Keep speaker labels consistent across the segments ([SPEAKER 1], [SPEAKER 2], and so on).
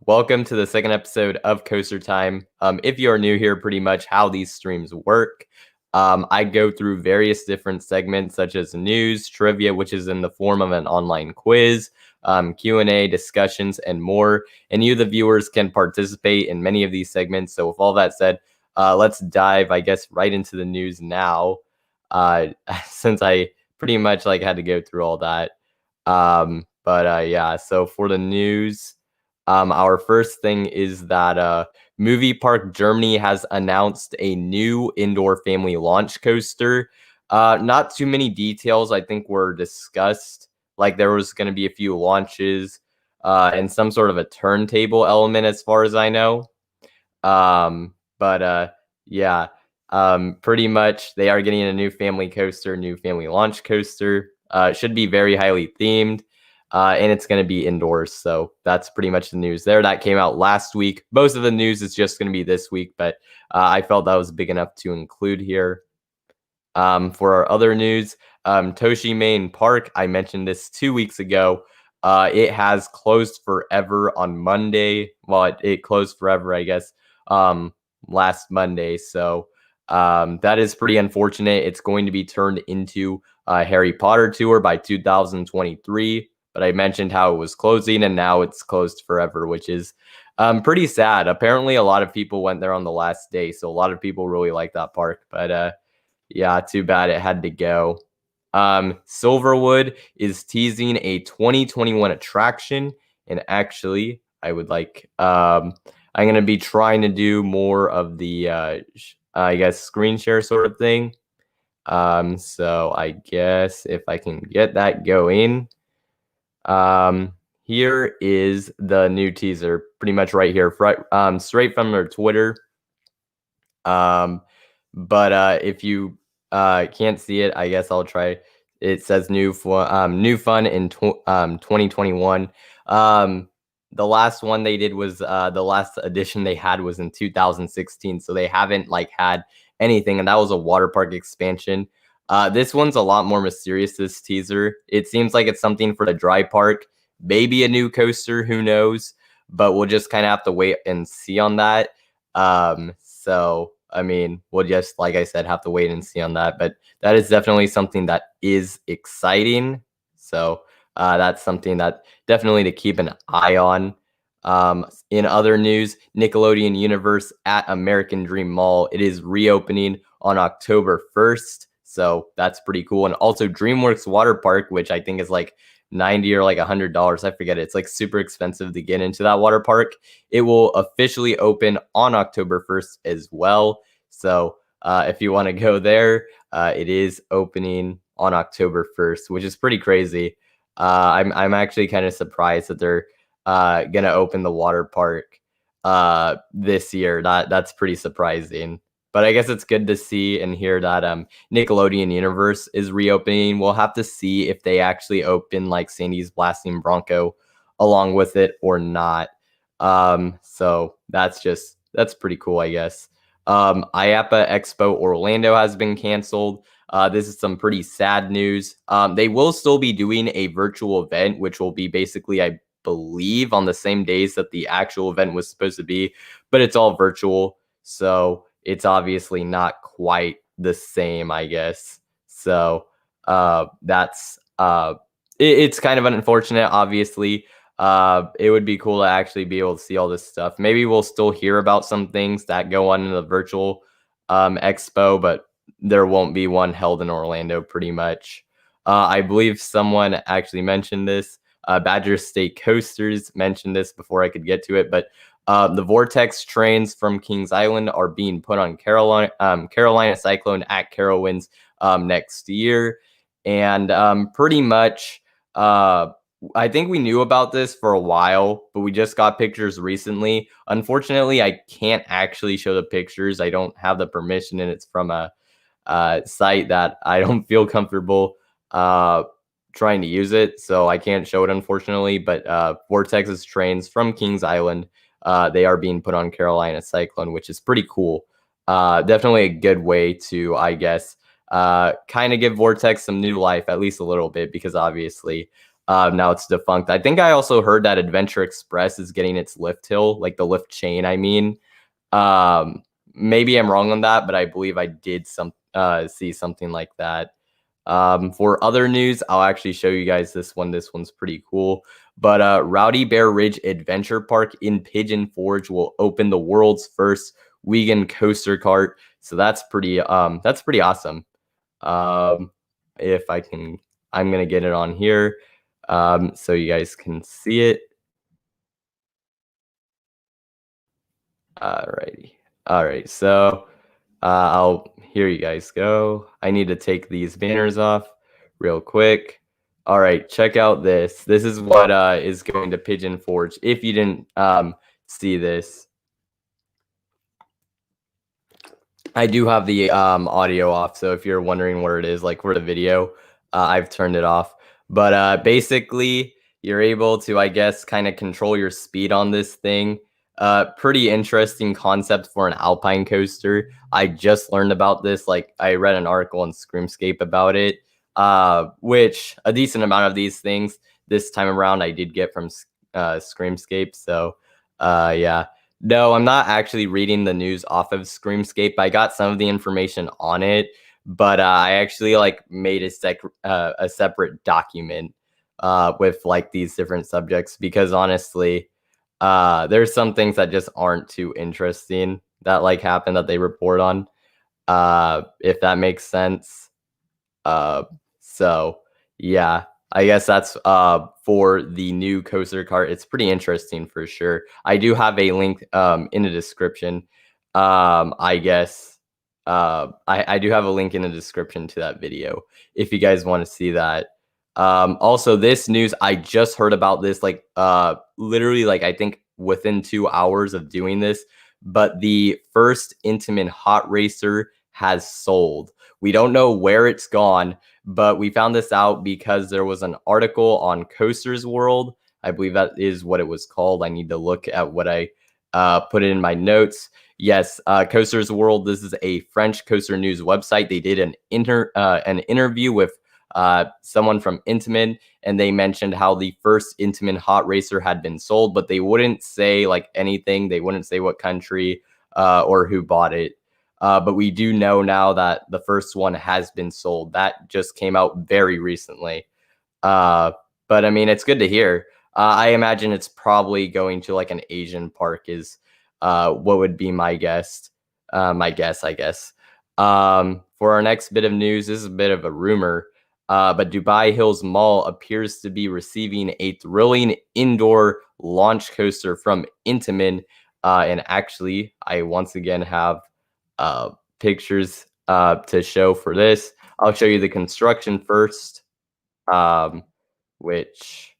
[SPEAKER 1] welcome to the second episode of Coaster Time. If you are new here, pretty much how these streams work, I go through various different segments such as news, trivia, which is in the form of an online quiz, Q&A, discussions, and more. And you, the viewers, can participate in many of these segments. So with all that said, let's dive, I guess, right into the news now, since I pretty much had to go through all that. Yeah, so for the news, our first thing is that Movie Park Germany has announced a new indoor family launch coaster. Not too many details, I think, were discussed. There was going to be a few launches and some sort of a turntable element, as far as I know. Yeah, pretty much they are getting a new family coaster, new family launch coaster. It should be very highly themed. And it's going to be indoors. So that's pretty much the news there. That came out last week. Most of the news is just going to be this week, but I felt that was big enough to include here. For our other news, Toshi Main Park, I mentioned this 2 weeks ago. It has closed forever on Monday. Well, it closed forever, I guess, last Monday. So that is pretty unfortunate. It's going to be turned into a Harry Potter tour by 2023. But I mentioned how it was closing, and now it's closed forever, which is pretty sad. Apparently, a lot of people went there on the last day, so a lot of people really like that park. But yeah, too bad it had to go. Silverwood is teasing a 2021 attraction, and actually, I would I'm going to be trying to do more of the, I guess, screen share sort of thing. So I guess if I can get that going. Here is the new teaser, pretty much right here, straight from their Twitter. If you can't see it, I guess I'll try. It says new fun in 2021. The last one they did was the last edition they had was in 2016, so they haven't had anything, and that was a water park expansion. This one's a lot more mysterious, this teaser. It seems like it's something for the dry park, maybe a new coaster, who knows? But we'll just kind of have to wait and see on that. So, I mean, we'll just, like I said, have to wait and see on that. But that is definitely something that is exciting. So that's something that definitely to keep an eye on. In other news, Nickelodeon Universe at American Dream Mall, it is reopening on October 1st. So that's pretty cool. And also DreamWorks Water Park, which I think is $90 or $100. I forget. It's super expensive to get into that water park. It will officially open on October 1st as well. So if you want to go there, it is opening on October 1st, which is pretty crazy. I'm actually kind of surprised that they're going to open the water park this year. That's pretty surprising. But I guess it's good to see and hear that Nickelodeon Universe is reopening. We'll have to see if they actually open Sandy's Blasting Bronco along with it or not. So that's pretty cool, I guess. IAAPA Expo Orlando has been canceled. This is some pretty sad news. They will still be doing a virtual event, which will be basically, I believe, on the same days that the actual event was supposed to be, but it's all virtual. So it's obviously not quite the same, I guess. So that's it's kind of unfortunate, obviously. It would be cool to actually be able to see all this stuff. Maybe we'll still hear about some things that go on in the virtual expo, but there won't be one held in Orlando pretty much. I believe someone actually mentioned this. Badger State Coasters mentioned this before I could get to it, but the Vortex trains from Kings Island are being put on Carolina Cyclone at Carowinds next year. And pretty much, I think we knew about this for a while, but we just got pictures recently. Unfortunately, I can't actually show the pictures. I don't have the permission, and it's from a site that I don't feel comfortable trying to use it. So I can't show it, unfortunately. But Vortex's trains from Kings Island, they are being put on Carolina Cyclone, which is pretty cool. Definitely a good way to, I guess, kind of give Vortex some new life, at least a little bit, because obviously Now it's defunct. I think I also heard that Adventure Express is getting its lift hill, like the lift chain, I mean. Maybe I'm wrong on that, but I believe I did see something like that. For other news, I'll actually show you guys this one. This one's pretty cool. But Rowdy Bear Ridge Adventure Park in Pigeon Forge will open the world's first Wiegand CoasterKart. So that's pretty awesome. If I can, I'm gonna get it on here, so you guys can see it. Alrighty. All right. So here you guys go. I need to take these banners off real quick. All right, check out this. This is what is going to Pigeon Forge. If you didn't see this, I do have the audio off. So if you're wondering where it is, like for the video, I've turned it off. But basically, you're able to, I guess, kind of control your speed on this thing. Pretty interesting concept for an alpine coaster. I just learned about this. Like I read an article on Screamscape about it, which a decent amount of these things this time around I did get from Screamscape. So yeah. No, I'm not actually reading the news off of Screamscape. I got some of the information on it, but I actually like made a separate document with like these different subjects because honestly, there's some things that just aren't too interesting that like happen that they report on, if that makes sense. So yeah, I guess that's for the new coaster cart. It's pretty interesting for sure. I do have a link in the description. I guess I do have a link in the description to that video if you guys want to see that. Also, this news, I just heard about this like literally like I think within 2 hours of doing this, but the first Intamin hot racer has sold. We don't know where it's gone, but we found this out because there was an article on Coasters World. I believe that is what it was called. I need to look at what I put it in my notes. Yes, Coasters World. This is a French coaster news website. They did an interview with someone from Intamin, and they mentioned how the first Intamin hot racer had been sold, but they wouldn't say like anything. They wouldn't say what country or who bought it. But we do know now that the first one has been sold. That just came out very recently. But I mean, it's good to hear. I imagine it's probably going to like an Asian park is what would be my guess. I guess. For our next bit of news, this is a bit of a rumor. But Dubai Hills Mall appears to be receiving a thrilling indoor launch coaster from Intamin. And actually, I once again have pictures to show for this. I'll show you the construction first, which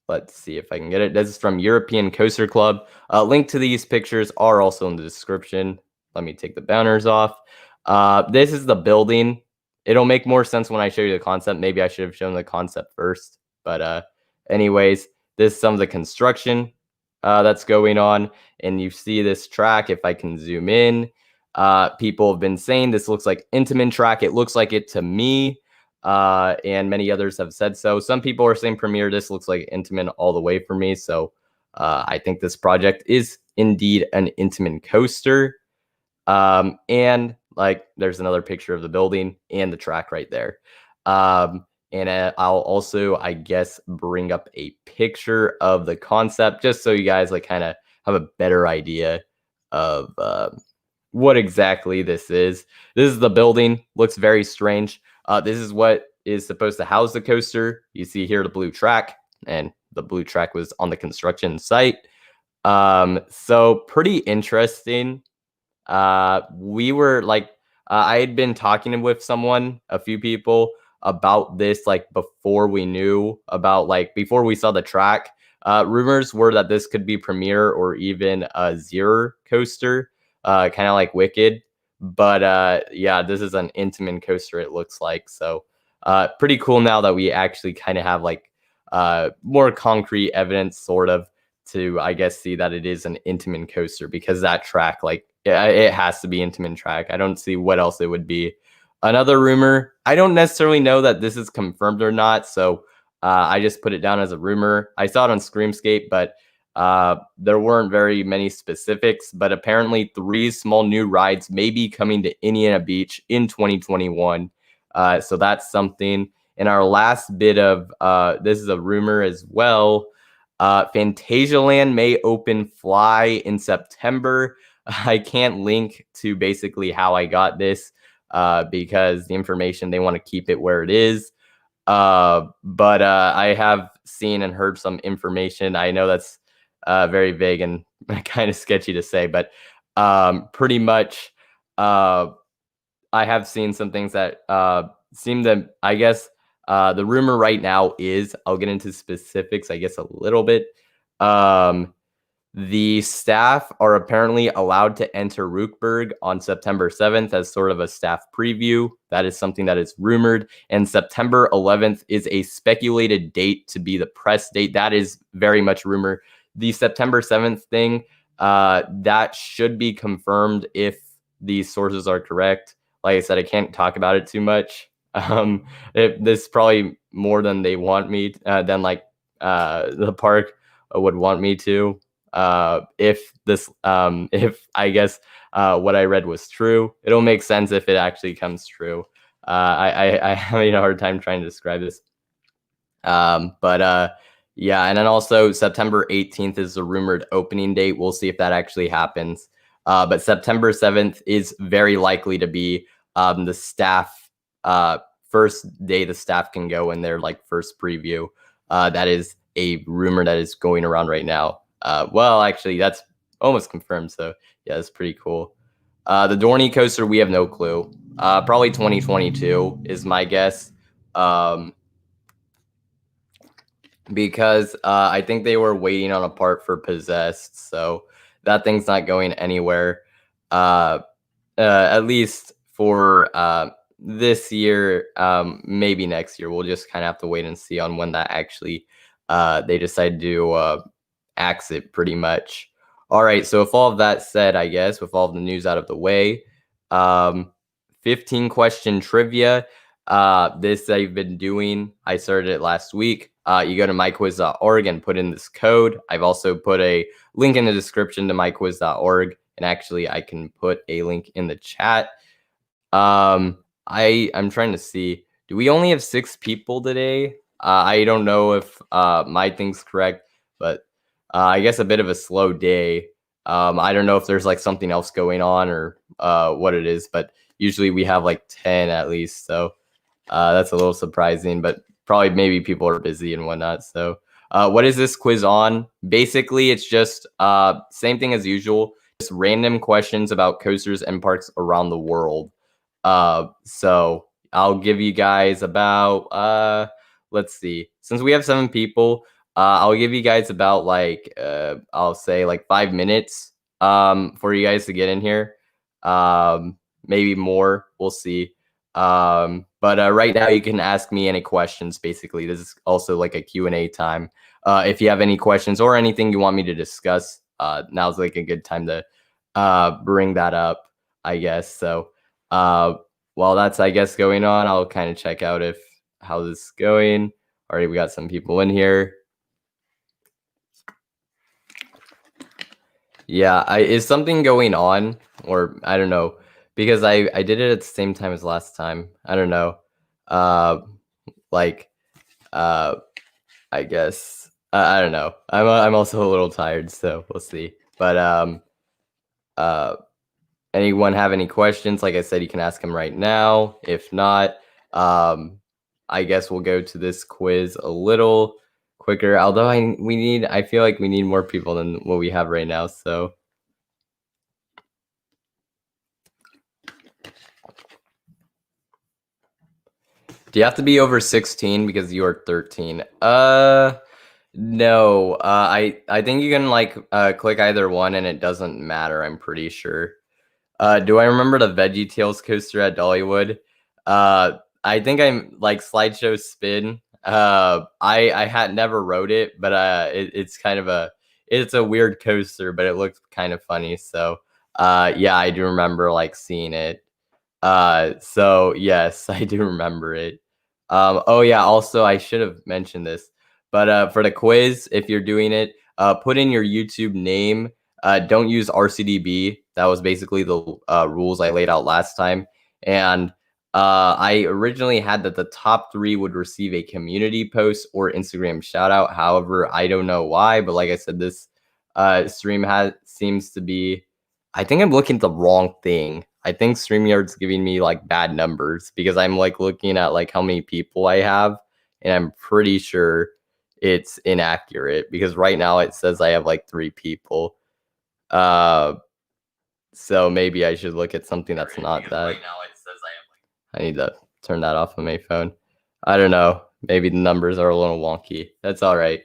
[SPEAKER 1] let's see if I can get it. This is from European Coaster Club. Link to these pictures are also in the description. Let me take the banners off. This is the building. It'll make more sense when I show you the concept. Maybe I should have shown the concept first. But anyways, this is some of the construction that's going on. And you see this track. If I can zoom in, people have been saying this looks like Intamin track. It looks like it to me. And many others have said so. Some people are saying Premiere. This looks like Intamin all the way for me. So I think this project is indeed an Intamin coaster. And like there's another picture of the building and the track right there. And I'll also, I guess, bring up a picture of the concept just so you guys like kind of have a better idea of what exactly this is. This is the building. Looks very strange. This is what is supposed to house the coaster. You see here the blue track, and the blue track was on the construction site. So pretty interesting. We were like, I had been talking with someone, a few people about this, like before we knew about, like before we saw the track. Rumors were that this could be Premiere or even a Zero coaster, kind of like Wicked. But yeah, this is an Intamin coaster, it looks like. So pretty cool now that we actually kind of have like more concrete evidence sort of to, I guess, see that it is an Intamin coaster, because that track, like, yeah, it has to be Intamin track. I don't see what else it would be. Another rumor, I don't necessarily know that this is confirmed or not, so I just put it down as a rumor. I saw it on Screamscape, but there weren't very many specifics. But apparently 3 small new rides may be coming to Indiana Beach in 2021. So that's something. And our last bit of this is a rumor as well. Phantasialand may open fly in September. I can't link to basically how I got this because the information, they want to keep it where it is. But I have seen and heard some information. I know that's very vague and kind of sketchy to say, but pretty much I have seen some things that seem to, I guess, the rumor right now is, I'll get into specifics, I guess, a little bit. The staff are apparently allowed to enter Rookburg on September 7th as sort of a staff preview. That is something that is rumored. And September 11th is a speculated date to be the press date. That is very much rumor. The September 7th thing, that should be confirmed if these sources are correct. Like I said, I can't talk about it too much. This is probably more than they want me, than like the park would want me to. If I guess what I read was true, it'll make sense if it actually comes true. I having a hard time trying to describe this. But yeah, and then also September 18th is the rumored opening date. We'll see if that actually happens. But September 7th is very likely to be the staff first day the staff can go in their like first preview. That is a rumor that is going around right now. Well, actually, that's almost confirmed. So yeah, it's pretty cool. The Dorney coaster, we have no clue. Probably 2022 is my guess. Because I think they were waiting on a part for Possessed, so that thing's not going anywhere. At least for this year, maybe next year. We'll just kind of have to wait and see on when that actually they decide to axe it, pretty much. All right, so with all of that said, I guess with all of the news out of the way, 15 question trivia. This I've been doing. I started it last week. You go to myquiz.org and put in this code. I've also put a link in the description to myquiz.org, and actually I can put a link in the chat. I'm trying to see. Do we only have 6 people today? I don't know if my thing's correct, but I guess a bit of a slow day. I don't know if there's like something else going on or what it is, but usually we have like 10 at least. So that's a little surprising, but probably maybe people are busy and whatnot. So what is this quiz on? Basically, it's just same thing as usual. Just random questions about coasters and parks around the world. So I'll give you guys about, let's see, since we have 7 people, I'll give you guys about like, I'll say like 5 minutes for you guys to get in here. Maybe more, we'll see. But right now you can ask me any questions. Basically, this is also like a Q&A time. If you have any questions or anything you want me to discuss, now's like a good time to bring that up, I guess. So while that's, I guess, going on, I'll kind of check out how this is going. Already we got some people in here. Yeah, is something going on, or I don't know, because I did it at the same time as last time. I don't know. I guess I don't know. I'm also a little tired, so we'll see. But anyone have any questions? Like I said, you can ask them right now. If not, I guess we'll go to this quiz a little quicker. Although I feel like we need more people than what we have right now. So do you have to be over 16 because you are 13? No. I think you can like click either one and it doesn't matter, I'm pretty sure. Do I remember the VeggieTales coaster at Dollywood? I think I'm like Slideshow Spin. I had never rode it, but it's kind of it's a weird coaster, but it looks kind of funny. So yeah, I do remember like seeing it. So yes, I do remember it. Oh yeah, also I should have mentioned this, but for the quiz, if you're doing it, put in your YouTube name. Don't use RCDB. That was basically the rules I laid out last time. And I originally had that the top 3 would receive a community post or Instagram shout out. However, I don't know why, but like I said, this stream seems to be. I think I'm looking at the wrong thing. I think StreamYard's giving me like bad numbers because I'm like looking at like how many people I have, and I'm pretty sure it's inaccurate because right now it says I have like 3 people. So maybe I should look at something that's not that. Right now it says I need to turn that off on my phone. I don't know. Maybe the numbers are a little wonky. That's all right.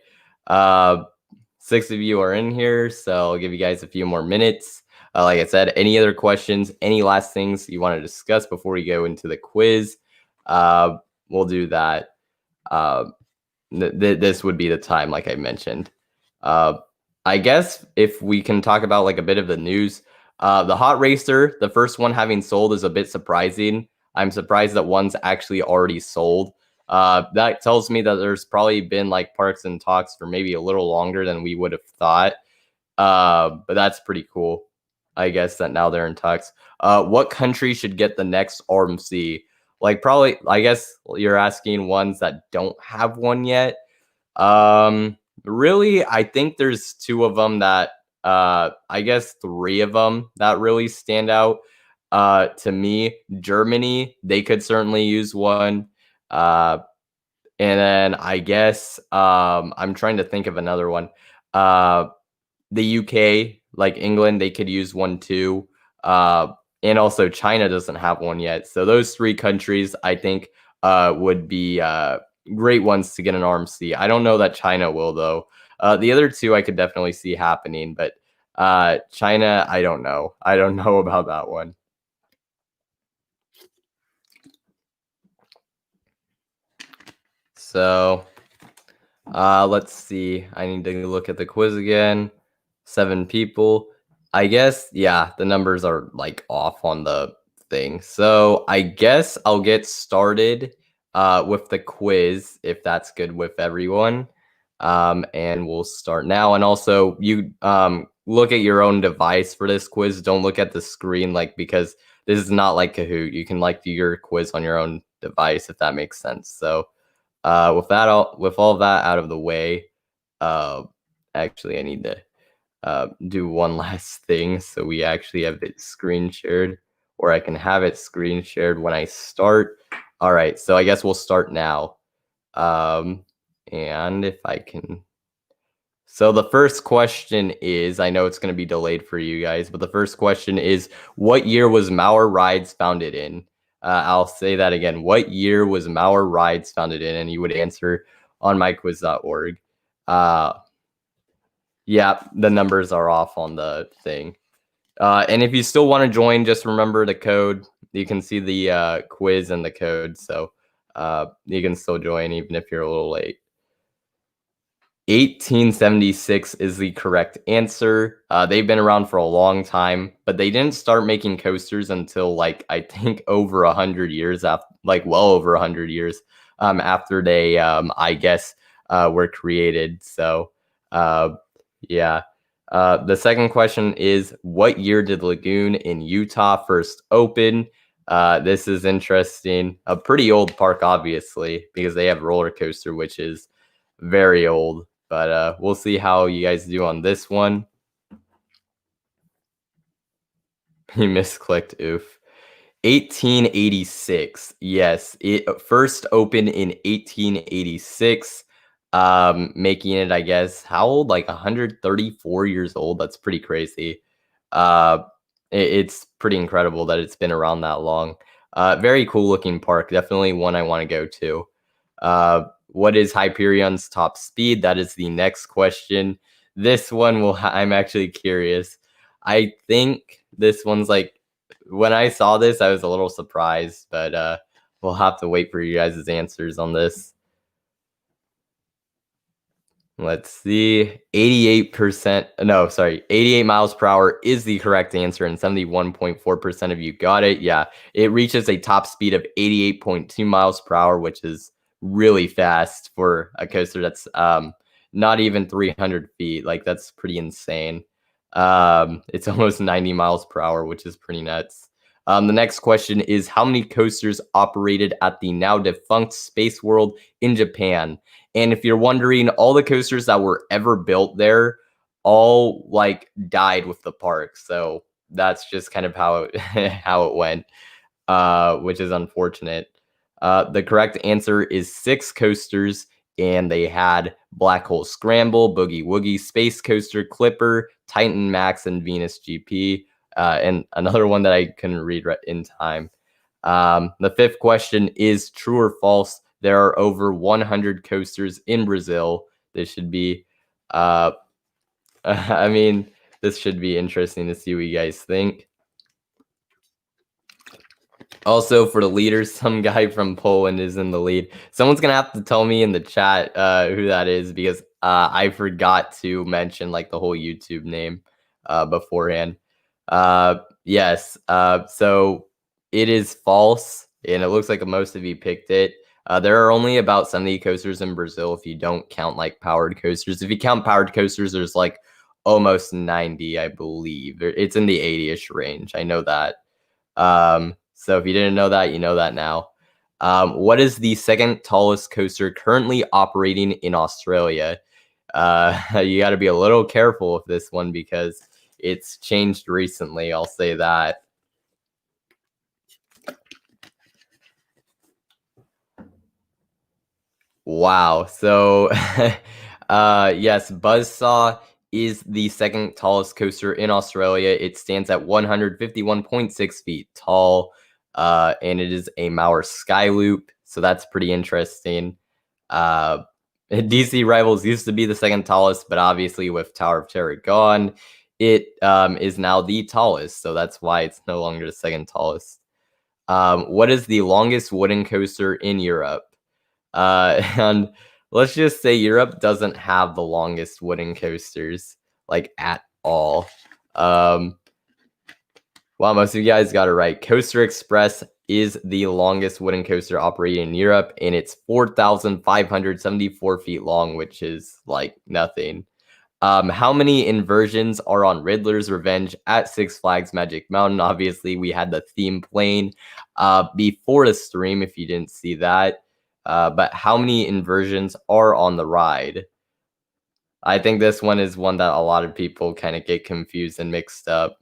[SPEAKER 1] 6 of you are in here, so I'll give you guys a few more minutes. Like I said, any other questions, any last things you want to discuss before we go into the quiz, we'll do that. This would be the time, like I mentioned. I guess if we can talk about like a bit of the news, the Hot Racer, the first one having sold is a bit surprising. I'm surprised that one's actually already sold. That tells me that there's probably been like parks and talks for maybe a little longer than we would have thought. But that's pretty cool. I guess that now they're in talks. What country should get the next RMC? Like probably, I guess you're asking ones that don't have one yet. Really, I think there's 2 of them that, I guess 3 of them that really stand out. To me, Germany, they could certainly use one. And then I guess, I'm trying to think of another one. The UK, like England, they could use one too. And also China doesn't have one yet. So those 3 countries, I think, would be great ones to get an RMC. I don't know that China will, though. The other 2 I could definitely see happening, but China, I don't know. I don't know about that one. So let's see. I need to look at the quiz again. 7 people. I guess, yeah, the numbers are like off on the thing. So I guess I'll get started with the quiz if that's good with everyone. And we'll start now. And also, you look at your own device for this quiz. Don't look at the screen, like, because this is not like Kahoot. You can like do your quiz on your own device if that makes sense. So with all of that out of the way, actually I need to do one last thing so we actually have it screen shared, or I can have it screen shared when I start. All right, so I guess we'll start now. And if I can. So the first question is, I know it's going to be delayed for you guys, but the first question is, what year was Mauer Rides founded in? I'll say that again. What year was Mauer Rides founded in? And you would answer on myquiz.org. Yeah, the numbers are off on the thing. And if you still want to join, just remember the code. You can see the quiz and the code. So you can still join even if you're a little late. 1876 is the correct answer. They've been around for a long time, but they didn't start making coasters until like I think over 100 years after, like well over 100 years after they, I guess, were created. So yeah. The second question is, what year did Lagoon in Utah first open? This is interesting. A pretty old park, obviously, because they have roller coaster, which is very old. But we'll see how you guys do on this one. He misclicked, oof. 1886. Yes, it first opened in 1886, making it, I guess, how old? Like 134 years old. That's pretty crazy. It's pretty incredible that it's been around that long. Very cool looking park. Definitely one I want to go to. What is Hyperion's top speed? That is the next question. This one I'm actually curious. I think this one's like, when I saw this, I was a little surprised, but we'll have to wait for you guys' answers on this. Let's see. 88%. No, sorry. 88 miles per hour is the correct answer, and 71.4% of you got it. Yeah, it reaches a top speed of 88.2 miles per hour, which is really fast for a coaster that's not even 300 feet. Like, that's pretty insane. It's almost 90 miles per hour, which is pretty nuts. The next question is, how many coasters operated at the now defunct Space World in Japan? And if you're wondering, all the coasters that were ever built there all like died with the park. So that's just kind of how it, how it went, which is unfortunate. The correct answer is 6 coasters, and they had Black Hole Scramble, Boogie Woogie, Space Coaster, Clipper, Titan Max, and Venus GP, and another one that I couldn't read in time. The 5th question is true or false. There are over 100 coasters in Brazil. This should be, I mean, this should be interesting to see what you guys think. Also, for the leaders, some guy from Poland is in the lead. Someone's gonna have to tell me in the chat who that is, because I forgot to mention like the whole YouTube name beforehand. Yes, so it is false, and it looks like most of you picked it. There are only about 70 coasters in Brazil if you don't count like powered coasters. If you count powered coasters, there's like almost 90, I believe. It's in the 80-ish range. I know that. So if you didn't know that, you know that now. What is the second tallest coaster currently operating in Australia? You got to be a little careful with this one because it's changed recently. I'll say that. Wow. So, yes, Buzzsaw is the second tallest coaster in Australia. It stands at 151.6 feet tall, and it is a Mauer Skyloop. So that's pretty interesting. DC Rivals used to be the second tallest, but obviously with Tower of Terror gone, it is now the tallest. So that's why it's no longer the second tallest. What is the longest wooden coaster in Europe? And let's just say Europe doesn't have the longest wooden coasters, like, at all. Wow, most of you guys got it right. Coaster Express is the longest wooden coaster operating in Europe, and it's 4,574 feet long, which is like nothing. How many inversions are on Riddler's Revenge at Six Flags Magic Mountain? Obviously, we had the theme playing before the stream, if you didn't see that. But how many inversions are on the ride? I think this one is one that a lot of people kind of get confused and mixed up.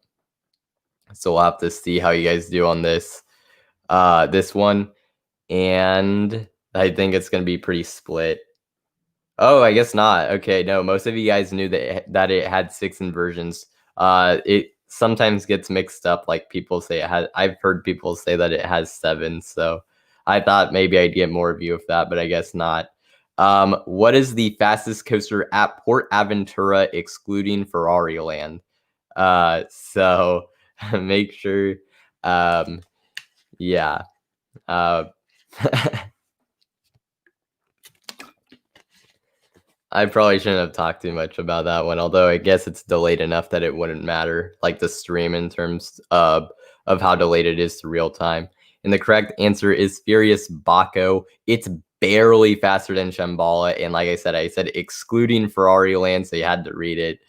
[SPEAKER 1] So we'll have to see how you guys do on this one. And I think it's going to be pretty split. Oh, I guess not. Okay, no, most of you guys knew that it had 6 inversions. It sometimes gets mixed up. Like, people say it has. I've heard people say that it has 7. So I thought maybe I'd get more of you of that, but I guess not. What is the fastest coaster at Port Aventura, excluding Ferrari Land? So make sure. Yeah. I probably shouldn't have talked too much about that one, although I guess it's delayed enough that it wouldn't matter, like the stream, in terms of how delayed it is to real time. And the correct answer is Furious Baco. It's barely faster than Shambhala, and like I said excluding Ferrari Land, so you had to read it.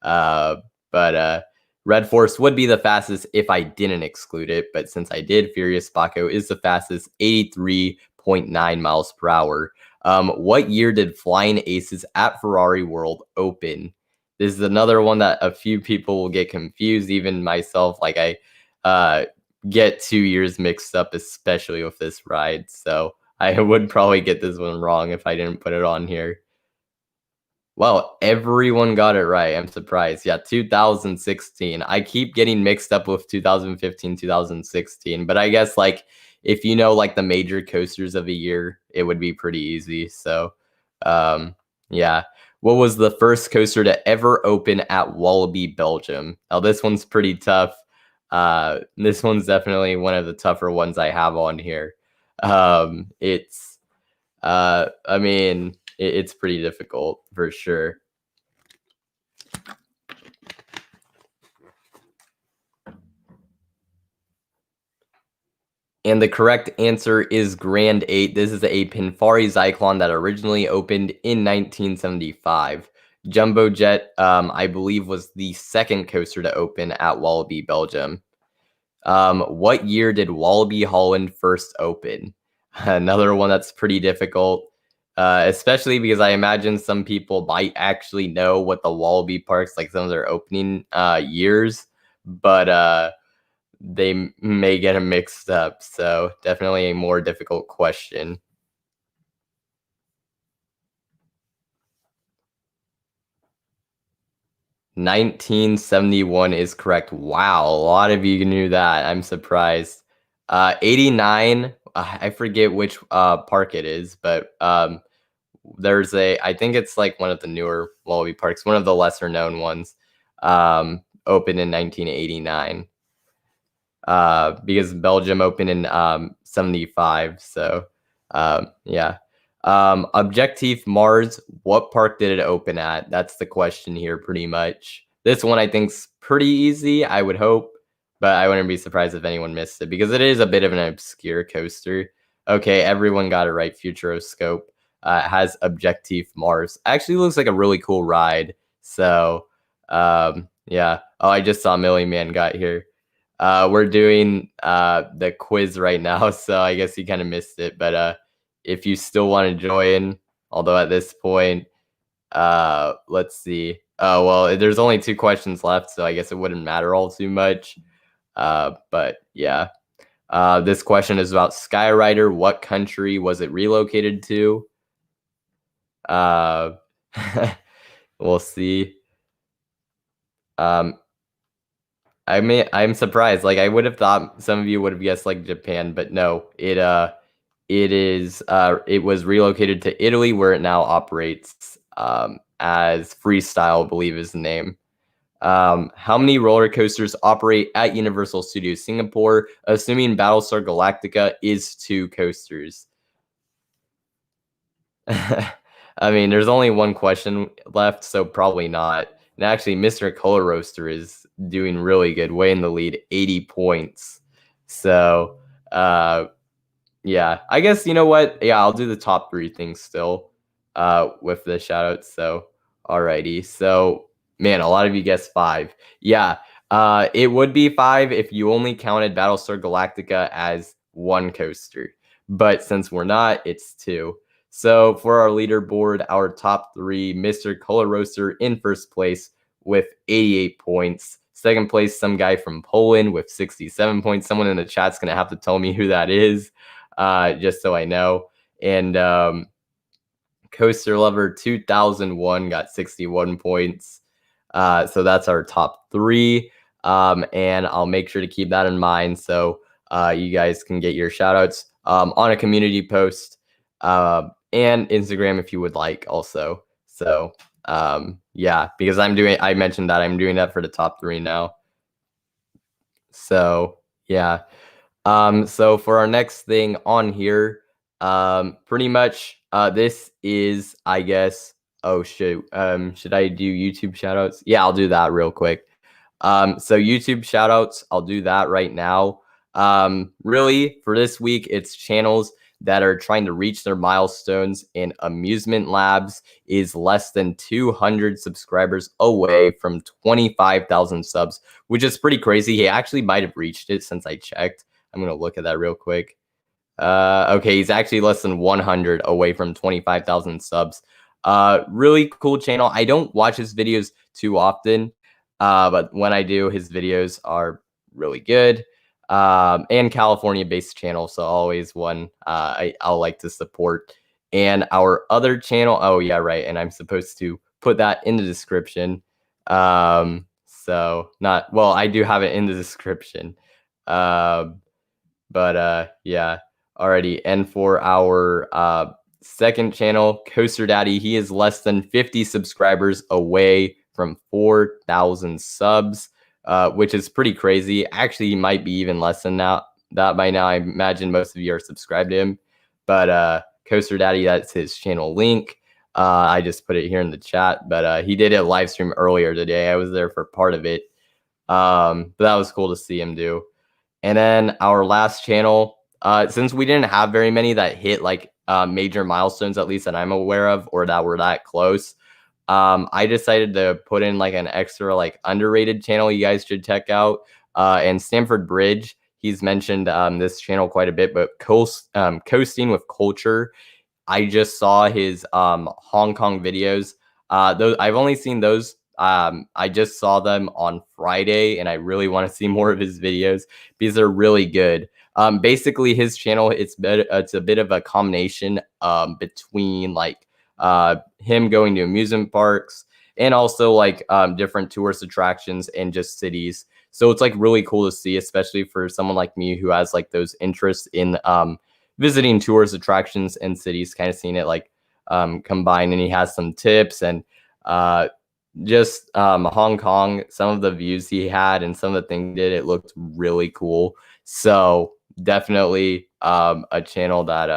[SPEAKER 1] But Red Force would be the fastest if I didn't exclude it, but since I did, Furious Baco is the fastest, 83.9 miles per hour. What year did Flying Aces at Ferrari World open? This is another one that a few people will get confused, even myself. Like, I get 2 years mixed up, especially with this ride. So I would probably get this one wrong if I didn't put it on here. Well, everyone got it right. I'm surprised. Yeah, 2016. I keep getting mixed up with 2015, 2016, but I guess, like, if you know, like, the major coasters of a year, it would be pretty easy. So, yeah. What was the first coaster to ever open at Wallaby, Belgium? Now, this one's pretty tough. This one's definitely one of the tougher ones I have on here. It's, I mean, it's pretty difficult for sure. And the correct answer is Grand 8. This is a Pinfari Zyklon that originally opened in 1975. Jumbo Jet, I believe, was the second coaster to open at Walibi, Belgium. What year did Walibi Holland first open? Another one that's pretty difficult, especially because I imagine some people might actually know what the Walibi parks, like some of their opening years, but they may get them mixed up. So definitely a more difficult question. 1971 is correct. Wow, a lot of you knew that. I'm surprised. 89, I forget which park it is, but there's I think it's like one of the newer Wallaby parks, one of the lesser known ones, opened in 1989. Because Belgium opened in 75. So yeah. Objectif Mars, what park did it open at? That's the question here, pretty much. This one I think's pretty easy, I would hope, but I wouldn't be surprised if anyone missed it because it is a bit of an obscure coaster. Okay, everyone got it right. Futuroscope it has Objectif Mars. Actually looks like a really cool ride. So yeah. Oh, I just saw Millie Man got here. We're doing the quiz right now, so I guess you kind of missed it, but if you still want to join, although at this point, let's see. Oh, well, there's only 2 questions left, so I guess it wouldn't matter all too much. But yeah. This question is about Skyrider. What country was it relocated to? We'll see. I'm surprised. Like, I would have thought some of you would have guessed like Japan, but no, it was relocated to Italy, where it now operates as Freestyle, I believe is the name. How many roller coasters operate at Universal Studios Singapore, assuming Battlestar Galactica is 2 coasters? I mean, there's only 1 question left, so probably not. And actually, Mr. Color Roaster is doing really good, way in the lead, 80 points. So, yeah, I guess, you know what? Yeah, I'll do the top 3 things still with the shoutouts. So, alrighty. So, man, a lot of you guessed 5. Yeah, it would be 5 if you only counted Battlestar Galactica as 1 coaster. But since we're not, it's 2. So for our leaderboard, our top 3, Mr. Color Roaster in first place with 88 points. Second place, some guy from Poland with 67 points. Someone in the chat's going to have to tell me who that is, just so I know. And Coaster Lover 2001 got 61 points. So that's our top 3. And I'll make sure to keep that in mind so you guys can get your shoutouts on a community post. And Instagram if you would like also. So yeah, because I mentioned that I'm doing that for the top 3 now. So yeah. So for our next thing on here, pretty much this is, I guess, oh shoot, should I do YouTube shoutouts? Yeah, I'll do that real quick. So YouTube shoutouts, I'll do that right now. Really for this week, it's channels that are trying to reach their milestones, and Amusement Labs is less than 200 subscribers away from 25,000 subs, which is pretty crazy. He actually might have reached it since I checked. I'm going to look at that real quick. Okay, he's actually less than 100 away from 25,000 subs. Really cool channel. I don't watch his videos too often, but when I do, his videos are really good. And California-based channel, so always one I'll like to support. And our other channel, oh yeah, right, and I'm supposed to put that in the description. So not, well, I do have it in the description. But yeah, alrighty. And for our second channel, Coaster Daddy, he is less than 50 subscribers away from 4,000 subs. Which is pretty crazy. Actually, he might be even less than that by now. I imagine most of you are subscribed to him. But Coaster Daddy, that's his channel link. I just put it here in the chat. But he did a live stream earlier today. I was there for part of it. But that was cool to see him do. And then our last channel, since we didn't have very many that hit like major milestones, at least that I'm aware of, or that were that close, I decided to put in like an extra like underrated channel you guys should check out. And Stanford Bridge, he's mentioned this channel quite a bit, but Coasting with Culture, I just saw his Hong Kong videos. Those I've only seen those. I just saw them on Friday, and I really want to see more of his videos because they're really good. Basically, his channel it's a bit of a combination between like him going to amusement parks and also like different tourist attractions and just cities. So it's like really cool to see, especially for someone like me who has like those interests in visiting tourist attractions and cities, kind of seeing it like combined. And he has some tips and just Hong Kong, some of the views he had and some of the things he did, it looked really cool. So definitely a channel that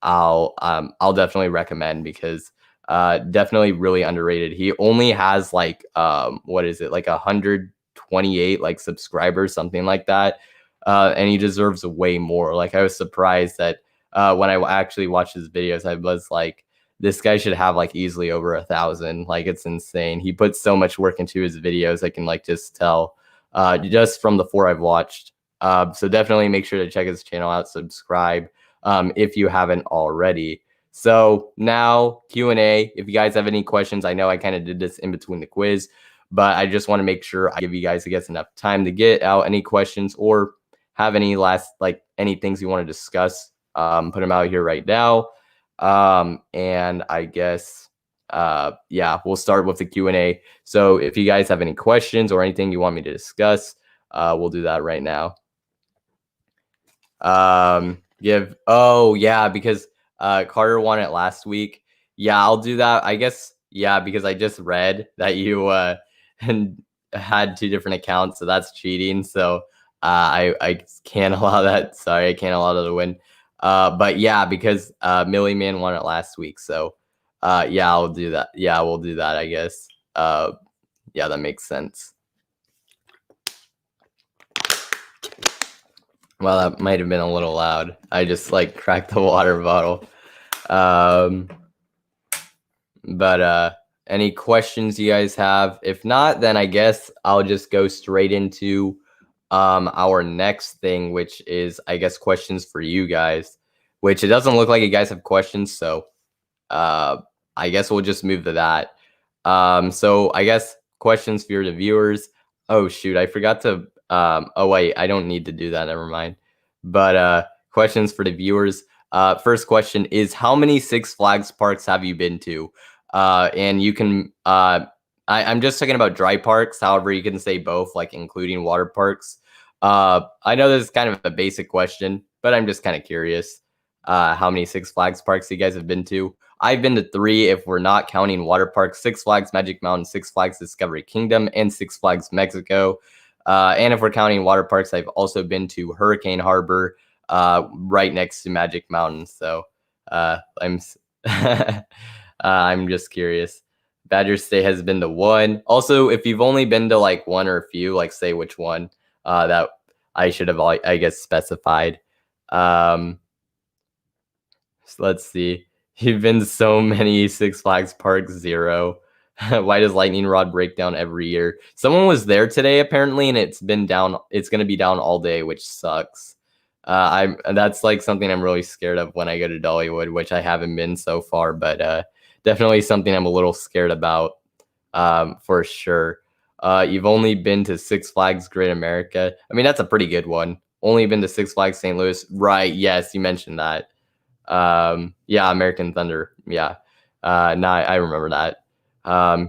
[SPEAKER 1] I'll definitely recommend because definitely really underrated. He only has like what is it, like 128 like subscribers, something like that. And he deserves way more. Like I was surprised that when I actually watched his videos, I was like, this guy should have like easily over 1,000. Like it's insane. He puts so much work into his videos. I can like just tell just from the 4 I've watched. So definitely make sure to check his channel out, subscribe if you haven't already. So now Q&A. If you guys have any questions, I know I kind of did this in between the quiz, but I just want to make sure I give you guys, I guess, enough time to get out any questions or have any last, like any things you want to discuss. Put them out here right now. And I guess, yeah, we'll start with the Q&A. So if you guys have any questions or anything you want me to discuss, we'll do that right now. Oh yeah, because Carter won it last week. Yeah, I'll do that. I guess, yeah, because I just read that you had 2 different accounts, so that's cheating. So I can't allow that. Sorry, I can't allow that to win. But yeah, because Millie Man won it last week. So yeah, I'll do that. Yeah, we'll do that, I guess. Yeah, that makes sense. Well, that might have been a little loud. I just like cracked the water bottle. But any questions you guys have? If not, then I guess I'll just go straight into our next thing, which is, I guess, questions for you guys, which it doesn't look like you guys have questions. So I guess we'll just move to that. So I guess questions for the viewers. Oh, shoot. I forgot to. Oh, wait. I don't need to do that. Never mind. But questions for the viewers. First question is, how many Six Flags parks have you been to? And you can. I'm just talking about dry parks. However, you can say both, like including water parks. I know this is kind of a basic question, but I'm just kind of curious how many Six Flags parks you guys have been to. I've been to 3 if we're not counting water parks: Six Flags Magic Mountain, Six Flags Discovery Kingdom, and Six Flags Mexico. And if we're counting water parks, I've also been to Hurricane Harbor, right next to Magic Mountain. So I'm just curious. Badger State has been to 1. Also, if you've only been to like 1 or a few, like say which one, that I should have, I guess, specified. So let's see. You've been to so many Six Flags parks. 0. Why does lightning rod break down every year? Someone was there today apparently, and it's been down. It's going to be down all day, which sucks. That's like something I'm really scared of when I go to Dollywood, which I haven't been so far, but definitely something I'm a little scared about, for sure. You've only been to Six Flags Great America. I mean, that's a pretty good one. Only been to Six Flags St. Louis. Right. Yes, you mentioned that. Yeah, American Thunder. Yeah. I remember that.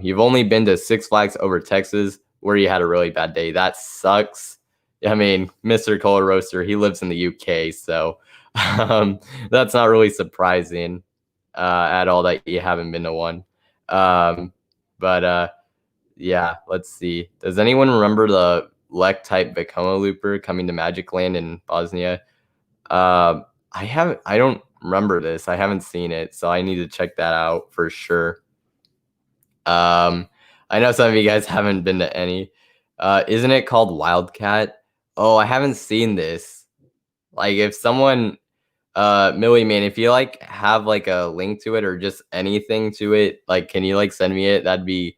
[SPEAKER 1] You've only been to Six Flags Over Texas, where you had a really bad day. That sucks. I mean, Mr. Cola Roaster, he lives in the UK, so that's not really surprising at all that you haven't been to one. But yeah, let's see. Does anyone remember the Lek type Vekoma looper coming to Magic Land in Bosnia? I don't remember this. I haven't seen it, so I need to check that out for sure. I know some of you guys haven't been to any. Isn't it called Wildcat? Oh, I haven't seen this. like if someone Millie man, if you like have like a link to it or just anything to it, like can you like send me it? That'd be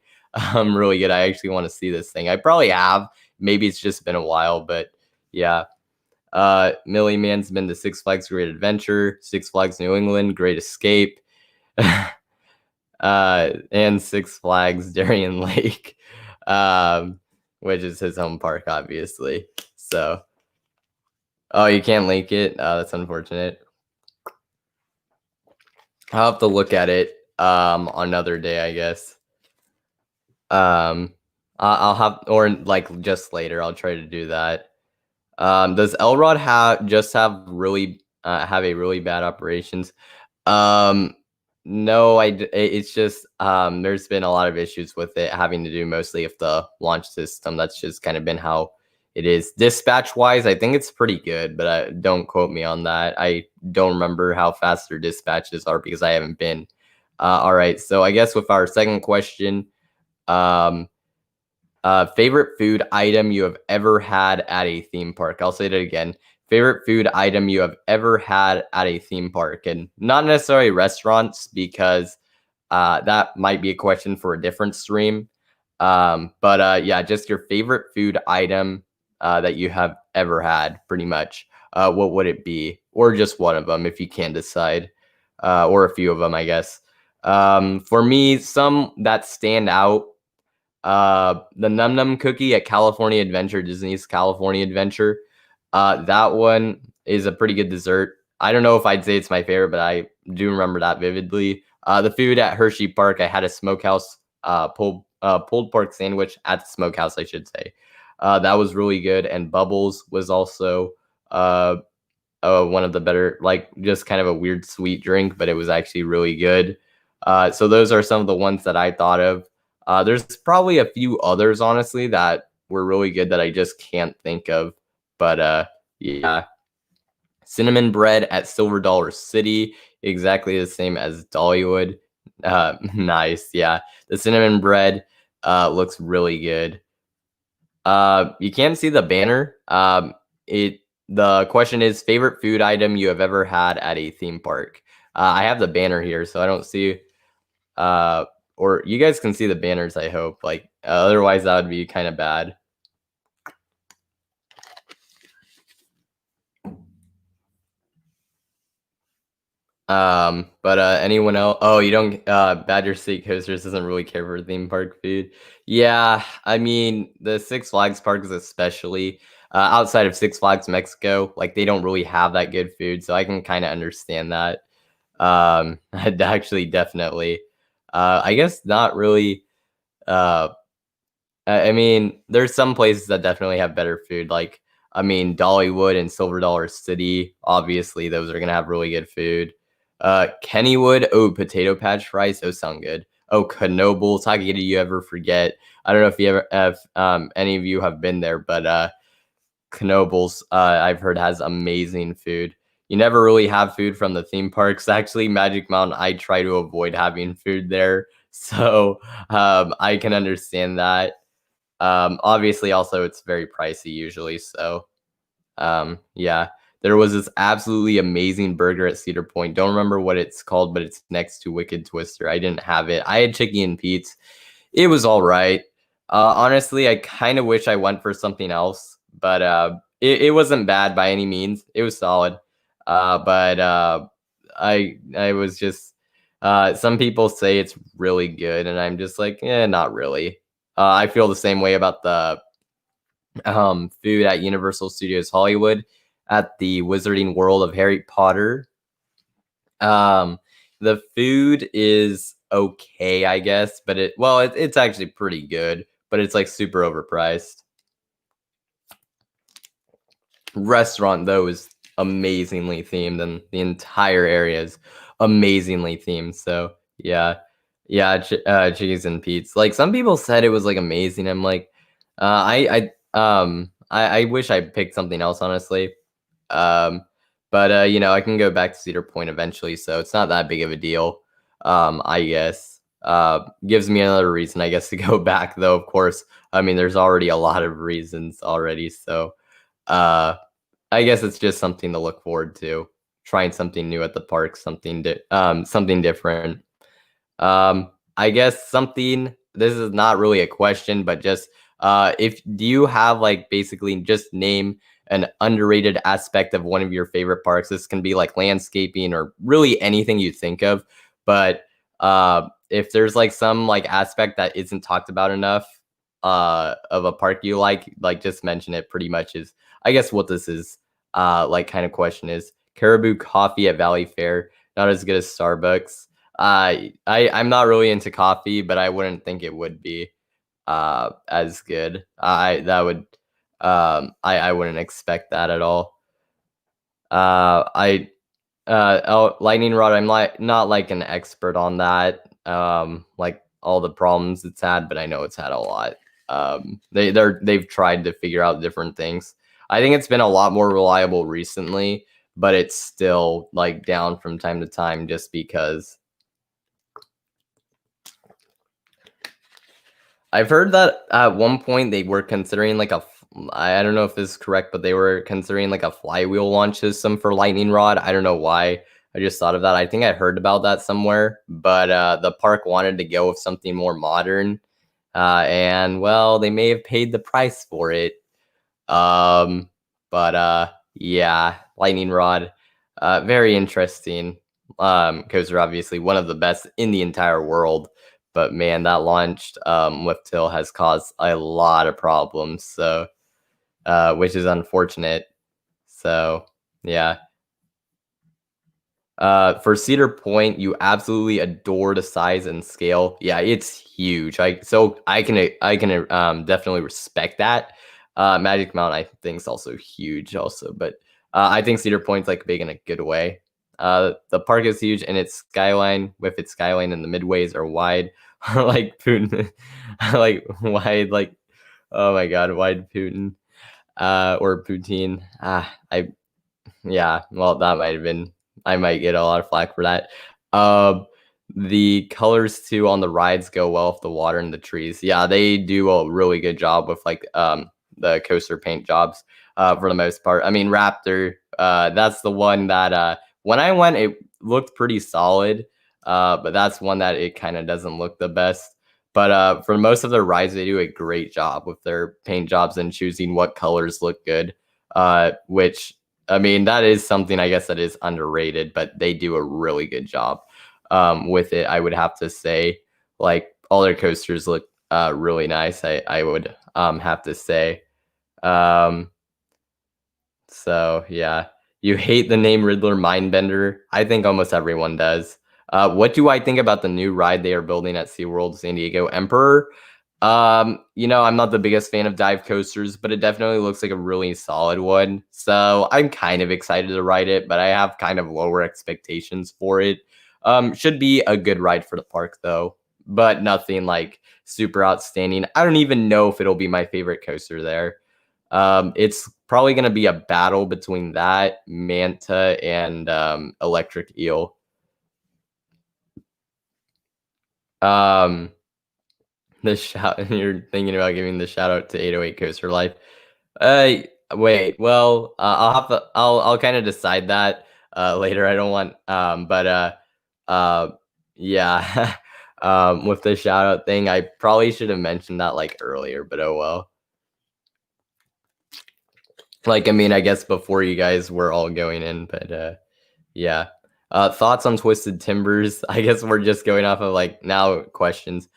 [SPEAKER 1] really good. I actually want to see this thing. I probably have. Maybe it's just been a while, but yeah. Millie Man's been to Six Flags Great Adventure, Six Flags New England, Great Escape, and Six Flags Darien Lake, which is his home park, obviously. So, oh, you can't link it. That's unfortunate. I'll have to look at it another day, I guess. I'll have, or like just later, I'll try to do that. Does Elrod have a really bad operations? No, it's just there's been a lot of issues with it having to do mostly with the launch system. That's just kind of been how it is. Dispatch wise, I think it's pretty good, but don't quote me on that. I don't remember how fast their dispatches are because I haven't been. All right, so I guess with our second question, favorite food item you have ever had at a theme park. I'll say that again. Favorite food item you have ever had at a theme park, and not necessarily restaurants because that might be a question for a different stream. But yeah, just your favorite food item that you have ever had, pretty much. What would it be, or just one of them if you can decide, or a few of them, I guess. For me, some that stand out. The Num Num cookie at California Adventure, Disney's California Adventure. That one is a pretty good dessert. I don't know if I'd say it's my favorite, but I do remember that vividly. The food at Hershey Park, I had a smokehouse pulled pork sandwich at the smokehouse, I should say. That was really good. And Bubbles was also one of the better, like just kind of a weird sweet drink, but it was actually really good. So those are some of the ones that I thought of. There's probably a few others, honestly, that were really good that I just can't think of. But yeah. Cinnamon bread at Silver Dollar City, exactly the same as Dollywood. Nice, yeah. The cinnamon bread looks really good. You can't see the banner. The question is favorite food item you have ever had at a theme park. I have the banner here, so I don't see. Or you guys can see the banners, I hope. Like otherwise, that would be kind of bad. But anyone else? Oh, you don't. Badger State Coasters doesn't really care for theme park food. Yeah, I mean the Six Flags parks, especially outside of Six Flags Mexico, like they don't really have that good food, so I can kind of understand that. Actually, definitely. I guess not really. I mean, there's some places that definitely have better food. Like, I mean, Dollywood and Silver Dollar City. Obviously, those are gonna have really good food. Kennywood. Oh, potato patch fries. Those sound good. Oh, Knoebels. How could you ever forget? I don't know if you ever have any of you have been there, but Knoebels, I've heard has amazing food. You never really have food from the theme parks. Actually, Magic Mountain, I try to avoid having food there, so I can understand that. Obviously, also it's very pricey usually. So, yeah, there was this absolutely amazing burger at Cedar Point. Don't remember what it's called, but it's next to Wicked Twister. I didn't have it. I had Chicky and Pete's. It was all right. Honestly, I kind of wish I went for something else, but it wasn't bad by any means. It was solid. But I was just some people say it's really good, and I'm just like, not really. I feel the same way about the food at Universal Studios Hollywood at the Wizarding World of Harry Potter. The food is okay, I guess, but it's actually pretty good, but it's like super overpriced. Restaurant though is amazingly themed, and the entire area is amazingly themed. So yeah, Chickies and Pete's. Like some people said it was like amazing. I'm like, I wish I picked something else, honestly. But you know, I can go back to Cedar Point eventually, so it's not that big of a deal. I guess. Gives me another reason, I guess, to go back though, of course. I mean, there's already a lot of reasons already, so I guess it's just something to look forward to. Trying something new at the park, something different. I guess something. This is not really a question, but just if do you have like basically just name an underrated aspect of one of your favorite parks? This can be like landscaping or really anything you think of. But if there's like some like aspect that isn't talked about enough of a park you like just mention it. Pretty much is I guess what this is like kind of question is. Caribou coffee at Valley Fair, not as good as Starbucks. I'm not really into coffee, but I wouldn't think it would be as good. I wouldn't expect that at all. Lightning Rod, I'm not like an expert on that. Like all the problems it's had, but I know it's had a lot. They've tried to figure out different things. I think it's been a lot more reliable recently, but it's still like down from time to time just because I've heard that at one point they were considering like I don't know if this is correct, but they were considering like a flywheel launch system for Lightning Rod. I don't know why. I just thought of that. I think I heard about that somewhere, but the park wanted to go with something more modern. And well, they may have paid the price for it. But yeah, Lightning Rod, very interesting. Coaster, obviously one of the best in the entire world. But man, that launched lift hill has caused a lot of problems. So, which is unfortunate. So, yeah. For Cedar Point, you absolutely adore the size and scale. Yeah, it's huge. I can definitely respect that. Magic Mountain, I think, is also huge, also, but I think Cedar Point's like big in a good way. The park is huge, and its skyline, with its skyline and the midways are wide, like Putin, like wide, like oh my god, wide Putin, or Poutine. Yeah, well, that might have been. I might get a lot of flack for that. The colors too on the rides go well with the water and the trees. Yeah, they do a really good job with like the coaster paint jobs for the most part. I mean, Raptor, that's the one that when I went, it looked pretty solid, but that's one that it kind of doesn't look the best. But for most of their rides, they do a great job with their paint jobs and choosing what colors look good, which I mean, that is something I guess that is underrated, but they do a really good job with it. I would have to say, like all their coasters look really nice. I would have to say. So yeah, you hate the name Riddler Mindbender. I think almost everyone does. What do I think about the new ride they are building at SeaWorld San Diego Emperor? I'm not the biggest fan of dive coasters, but it definitely looks like a really solid one. So I'm kind of excited to ride it, but I have kind of lower expectations for it. Should be a good ride for the park though, but nothing like super outstanding. I don't even know if it'll be my favorite coaster there. It's probably going to be a battle between that, Manta, and Electric Eel. The shout you're thinking about giving the shout out to 808 Coaster Life. Wait, well, I'll kind of decide that later. I don't want yeah. With the shout out thing, I probably should have mentioned that like earlier, but oh well. Like, I mean, I guess before you guys were all going in, but yeah. Thoughts on Twisted Timbers? I guess we're just going off of like now questions.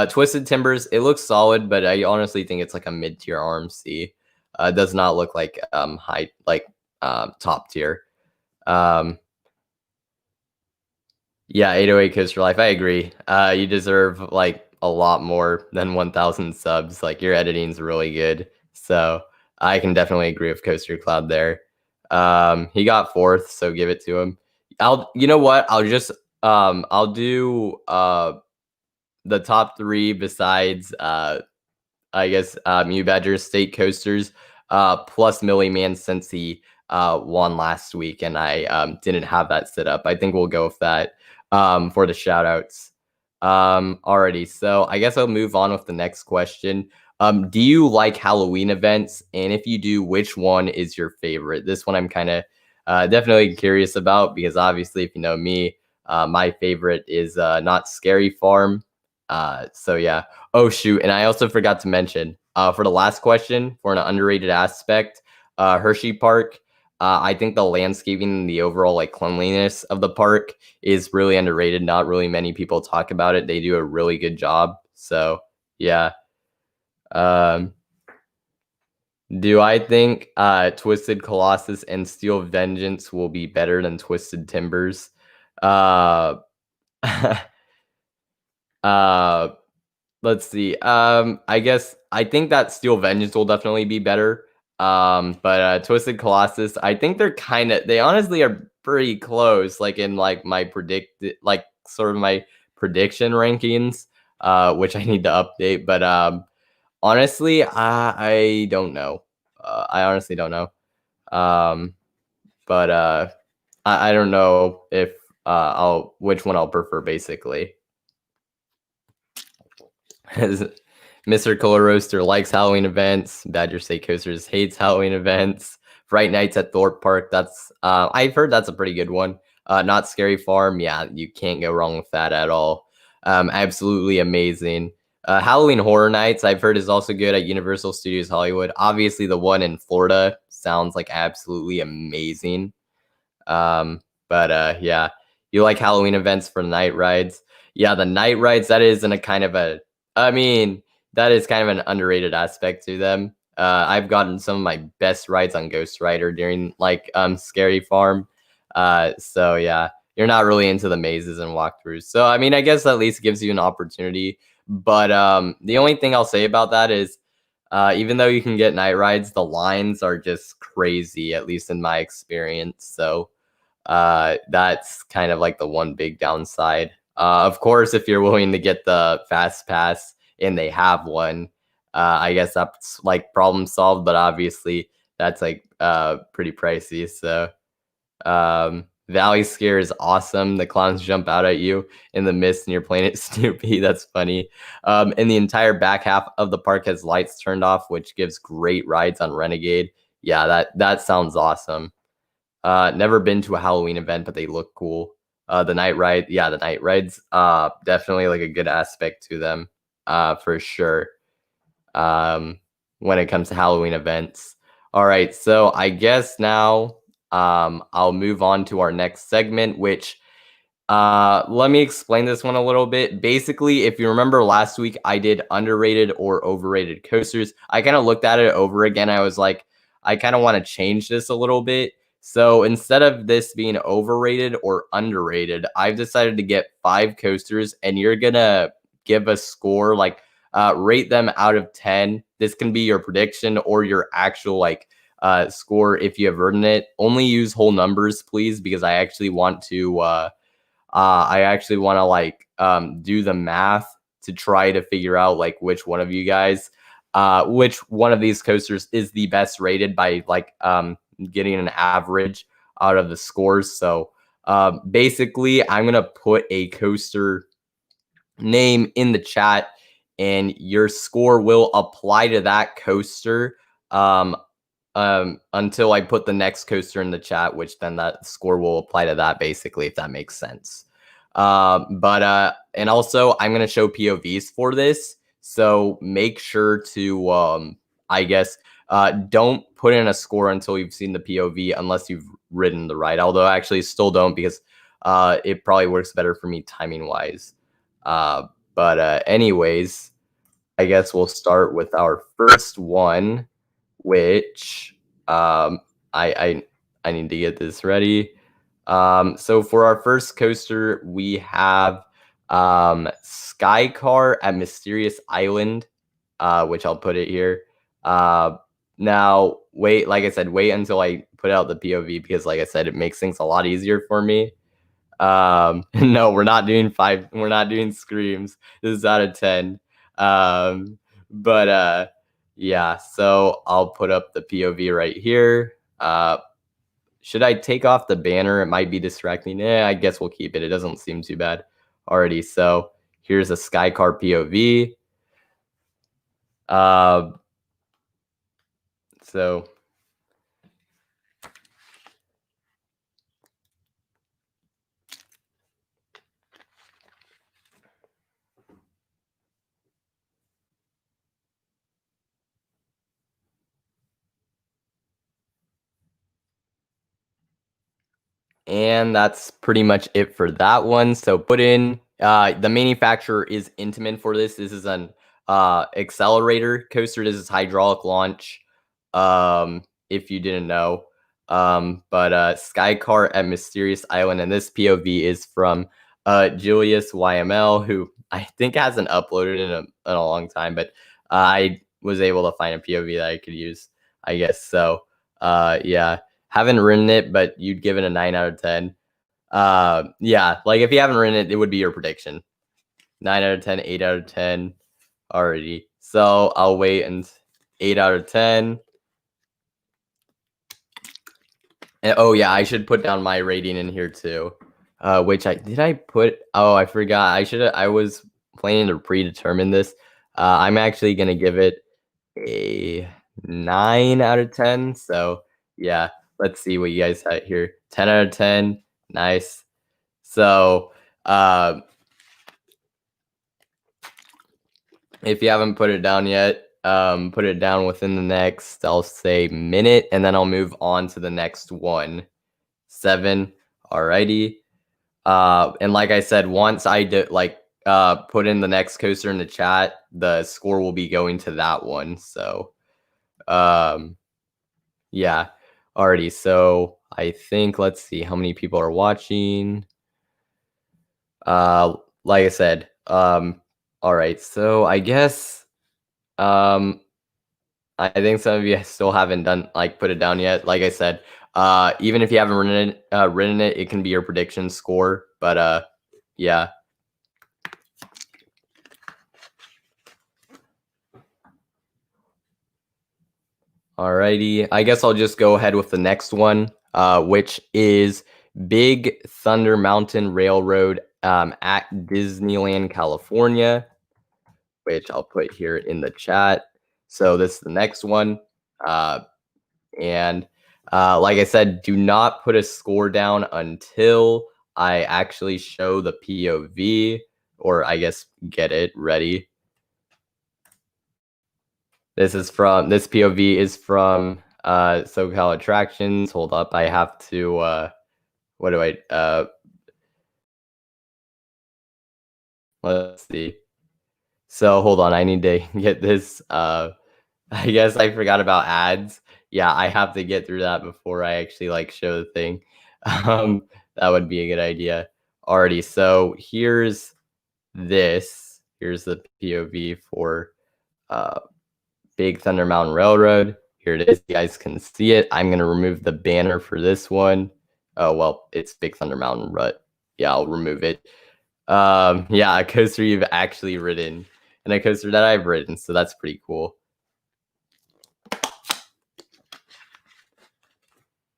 [SPEAKER 1] Twisted Timbers, it looks solid, but I honestly think it's like a mid-tier RMC. It does not look like high, like top tier. Yeah, 808 Coaster Life, I agree. You deserve like a lot more than 1,000 subs. Like your editing's really good, so I can definitely agree with Coaster Cloud there. He got 4th, so give it to him. You know what? I'll just I'll do the top 3 besides I guess Mew Badger State Coasters plus Millie Man since he won last week and I didn't have that set up. I think we'll go with that for the shout outs. Alrighty, so I guess I'll move on with the next question. Do you like Halloween events? And if you do, which one is your favorite? This one I'm kind of definitely curious about because obviously, if you know me, my favorite is not Scary Farm. So yeah. Oh shoot, and I also forgot to mention for the last question for an underrated aspect, Hershey Park. I think the landscaping and the overall like cleanliness of the park is really underrated. Not really many people talk about it. They do a really good job. So yeah. Um, do I think Twisted Colossus and Steel Vengeance will be better than Twisted Timbers? Uh, uh, let's see. I guess I think that Steel Vengeance will definitely be better. But Twisted Colossus, I think they honestly are pretty close, like in like my sort of my prediction rankings, which I need to update. But honestly, I don't know. I honestly don't know. Um, but I don't know if I'll which one I'll prefer basically. Mr. Color Roaster likes Halloween events. Badger State Coasters hates Halloween events. Fright Nights at Thorpe Park. That's I've heard that's a pretty good one. Not Scary Farm. Yeah, you can't go wrong with that at all. Absolutely amazing. Halloween Horror Nights, I've heard, is also good at Universal Studios Hollywood. Obviously, the one in Florida sounds like absolutely amazing. But yeah, you like Halloween events for night rides. Yeah, the night rides, that is in a kind of a, I mean, that is kind of an underrated aspect to them. I've gotten some of my best rides on Ghost Rider during like Scary Farm. So yeah, you're not really into the mazes and walkthroughs. So I mean, I guess at least gives you an opportunity. But the only thing I'll say about that is even though you can get night rides, the lines are just crazy, at least in my experience. So that's kind of like the one big downside. Of course, if you're willing to get the fast pass and they have one, I guess that's like problem solved. But obviously, that's like pretty pricey. So Valley Scare is awesome. The clowns jump out at you in the mist and you're playing it Snoopy. That's funny. And the entire back half of the park has lights turned off, which gives great rides on Renegade. Yeah, that sounds awesome. Never been to a Halloween event, but they look cool. The night ride, yeah, the night rides, definitely like a good aspect to them, for sure. When it comes to Halloween events. All right, so I guess now, I'll move on to our next segment, which let me explain this one a little bit. Basically, if you remember last week, I did underrated or overrated coasters. I kind of looked at it over again. I was like, I kind of want to change this a little bit. So instead of this being overrated or underrated, I've decided to get 5 coasters and you're going to give a score, like rate them out of 10. This can be your prediction or your actual like score if you have earned it. Only use whole numbers, please, because I actually want to like do the math to try to figure out like which one of you guys, which one of these coasters is the best rated by like getting an average out of the scores. So basically, I'm gonna put a coaster name in the chat, and your score will apply to that coaster. Until I put the next coaster in the chat, which then that score will apply to that, basically, if that makes sense. And also I'm going to show POVs for this. So make sure to, I guess, don't put in a score until you've seen the POV unless you've ridden the ride. Although I actually still don't because it probably works better for me timing wise. Anyways, I guess we'll start with our first one, which I need to get this ready. So for our first coaster, we have Skycar at Mysterious Island, which I'll put it here. Now, like I said, wait until I put out the POV because, like I said, it makes things a lot easier for me. No, we're not doing 5. We're not doing screams. This is out of 10. Yeah, so I'll put up the POV right here. Should I take off the banner? It might be distracting. I guess we'll keep it. It doesn't seem too bad already. So here's a Skycar POV. So and that's pretty much it for that one. So put in the manufacturer is Intamin for this. This is an Accelerator coaster. This is hydraulic launch. If you didn't know. But Skycar at Mysterious Island, and this POV is from Julius YML, who I think hasn't uploaded in a long time, but I was able to find a POV that I could use, I guess. So yeah. Haven't ridden it, but you'd give it a 9 out of 10. Yeah, like if you haven't ridden it, it would be your prediction. 9 out of 10, 8 out of 10 already. So I'll wait and 8 out of 10. And, oh yeah, I should put down my rating in here too. Which I put. Oh, I forgot. I was planning to predetermine this. I'm actually gonna give it a 9 out of 10. So yeah, let's see what you guys had here. 10 out of 10. Nice. So if you haven't put it down yet, put it down within the next, I'll say, minute, and then I'll move on to the next one. 7. Alrighty. And like I said, once I put in the next coaster in the chat, the score will be going to that one. So yeah, already. So I think, let's see how many people are watching. Like I said, all right. So I guess I think some of you still haven't done put it down yet. Like I said, even if you haven't written it, it can be your prediction score. But yeah. Alrighty, I guess I'll just go ahead with the next one, which is Big Thunder Mountain Railroad at Disneyland, California, which I'll put here in the chat. So this is the next one. And like I said, do not put a score down until I actually show the POV, or I guess get it ready. This POV is from SoCal Attractions. Hold up, I have to what do I let's see. So hold on, I need to get this. I guess I forgot about ads. Yeah, I have to get through that before I actually show the thing. That would be a good idea. Alrighty, so here's this. Here's the POV for Big Thunder Mountain Railroad. Here it is. You guys can see it. I'm going to remove the banner for this one. Oh, well, it's Big Thunder Mountain, but yeah, I'll remove it. Yeah, a coaster you've actually ridden and a coaster that I've ridden. So that's pretty cool.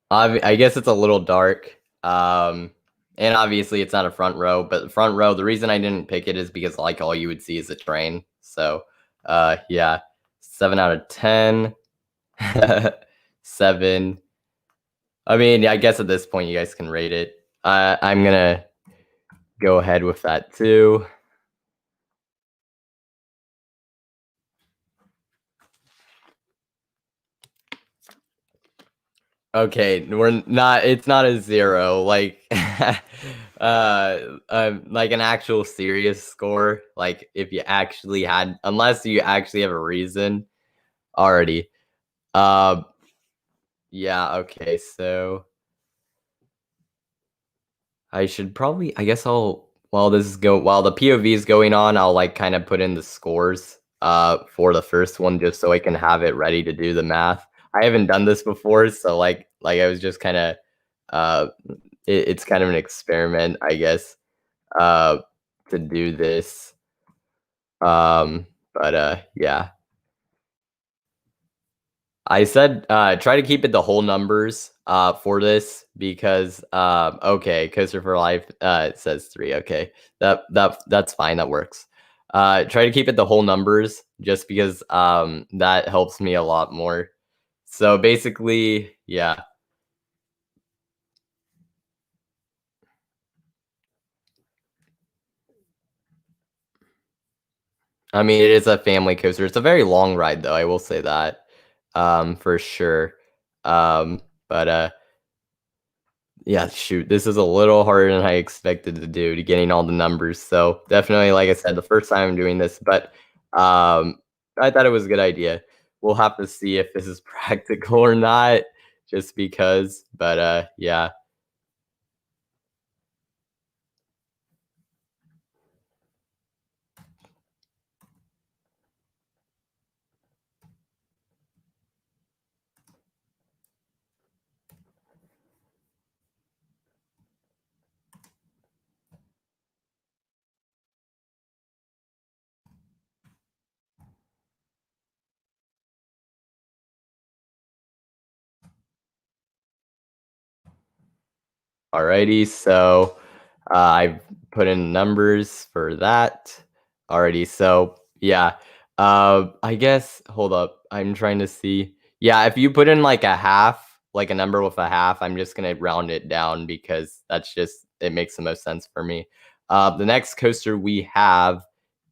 [SPEAKER 1] I guess it's a little dark. And obviously it's not a front row, but the front row, the reason I didn't pick it is because all you would see is a train. So yeah, 7 out of 10. 7. I mean, I guess at this point you guys can rate it. I'm gonna go ahead with that too. Okay, it's not a 0, like like an actual serious score, like if you actually had, unless you actually have a reason already. Yeah, okay, so I should probably, I guess while the POV is going on, I'll kind of put in the scores for the first one just so I can have it ready to do the math. I haven't done this before, so I was just kind of it's kind of an experiment, I guess, to do this. But yeah. I said try to keep it the whole numbers for this because okay, Coaster for Life it says 3. Okay, that's fine, that works. try to keep it the whole numbers, just because that helps me a lot more. So basically, yeah. I mean, it is a family coaster. It's a very long ride, though. I will say that, for sure. But yeah, shoot, this is a little harder than I expected to do, to getting all the numbers. So definitely, like I said, the first time I'm doing this, but I thought it was a good idea. We'll have to see if this is practical or not, just because. But yeah. Alrighty, so I've put in numbers for that already. So yeah, I guess hold up. I'm trying to see. Yeah, if you put in like a half, like a number with a half, I'm just gonna round it down because that's just it makes the most sense for me. The next coaster we have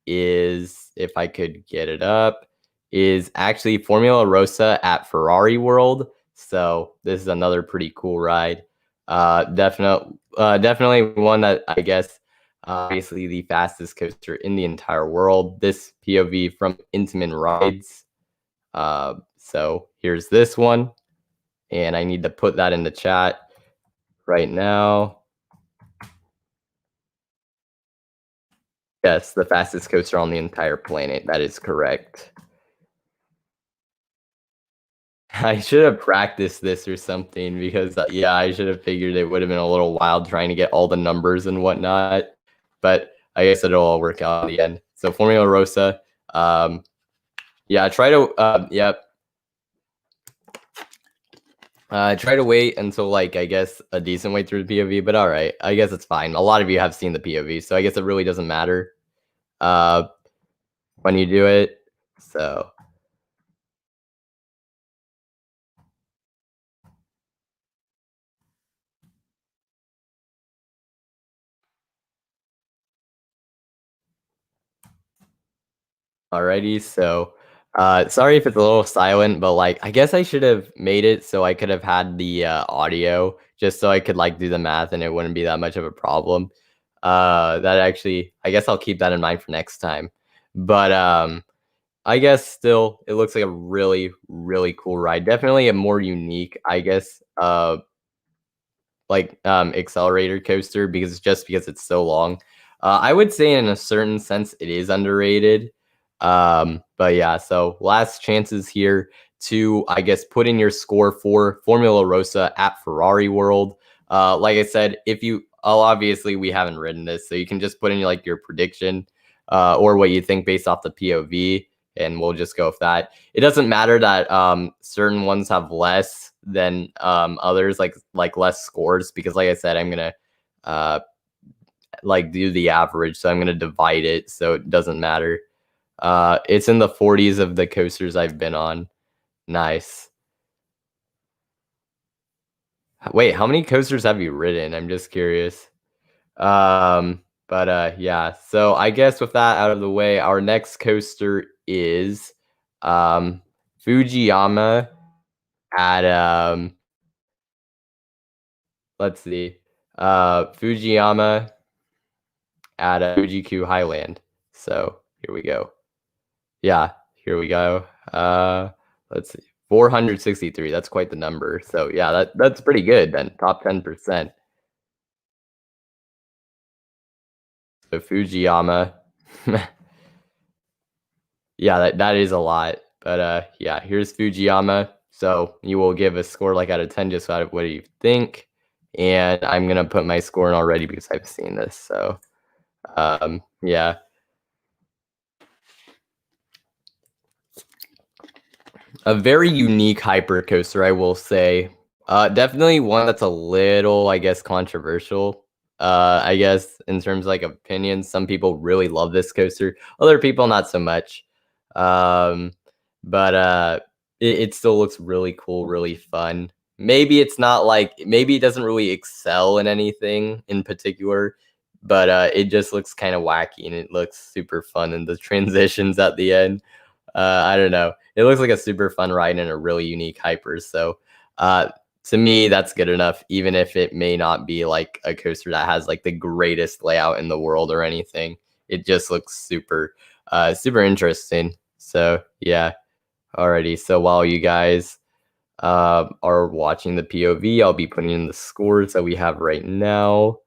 [SPEAKER 1] is, if I could get it up, is actually Formula Rossa at Ferrari World. So this is another pretty cool ride. Definitely one that I guess obviously the fastest coaster in the entire world. This POV from Intamin Rides. So here's this one, and I need to put that in the chat right now. Yes, the fastest coaster on the entire planet. That is correct. I should have practiced this or something, because yeah, I should have figured it would have been a little wild trying to get all the numbers and whatnot. But I guess it'll all work out in the end. So Formula Rossa, yeah, try to yep. Try to wait until, like, I guess a decent way through the POV, but all right, I guess it's fine. A lot of you have seen the POV, so I guess it really doesn't matter uh when you do it. So alrighty, so sorry if it's a little silent, but like I guess I should have made it so I could have had the audio, just so I could like do the math and it wouldn't be that much of a problem. That actually, I guess I'll keep that in mind for next time. But I guess still it looks like a really, really cool ride. Definitely a more unique, I guess, like accelerator coaster, because it's so long. I would say in a certain sense it is underrated. But yeah, so last chances here to, I guess, put in your score for Formula Rossa at Ferrari World. Like I said, if you, obviously we haven't written this, so you can just put in like your prediction or what you think based off the POV, and we'll just go with that. It doesn't matter that certain ones have less than others, like less scores, because like I said, I'm gonna like do the average, so I'm gonna divide it, so it doesn't matter. It's in the 40s of the coasters I've been on. Nice. Wait, how many coasters have you ridden? I'm just curious. But yeah. So I guess with that out of the way, our next coaster is Fujiyama at let's see. Fujiyama at Fuji-Q Highland. So here we go. Yeah, here we go. Let's see. 463. That's quite the number. So yeah, that's pretty good then. Top 10%. So Fujiyama. Yeah, that is a lot. But yeah, here's Fujiyama. So you will give a score like out of 10, just out of what do you think. And I'm gonna put my score in already because I've seen this. So yeah. A very unique hypercoaster, I will say. Definitely one that's a little, I guess, controversial. I guess in terms of like opinions, some people really love this coaster, other people not so much. Um, but it still looks really cool, really fun. Maybe it's not like maybe it doesn't really excel in anything in particular, but it just looks kind of wacky and it looks super fun and the transitions at the end. I don't know. It looks like a super fun ride and a really unique hyper. So uh, to me, that's good enough, even if it may not be like a coaster that has like the greatest layout in the world or anything. It just looks super interesting. So yeah, alrighty. So while you guys are watching the POV, I'll be putting in the scores that we have right now.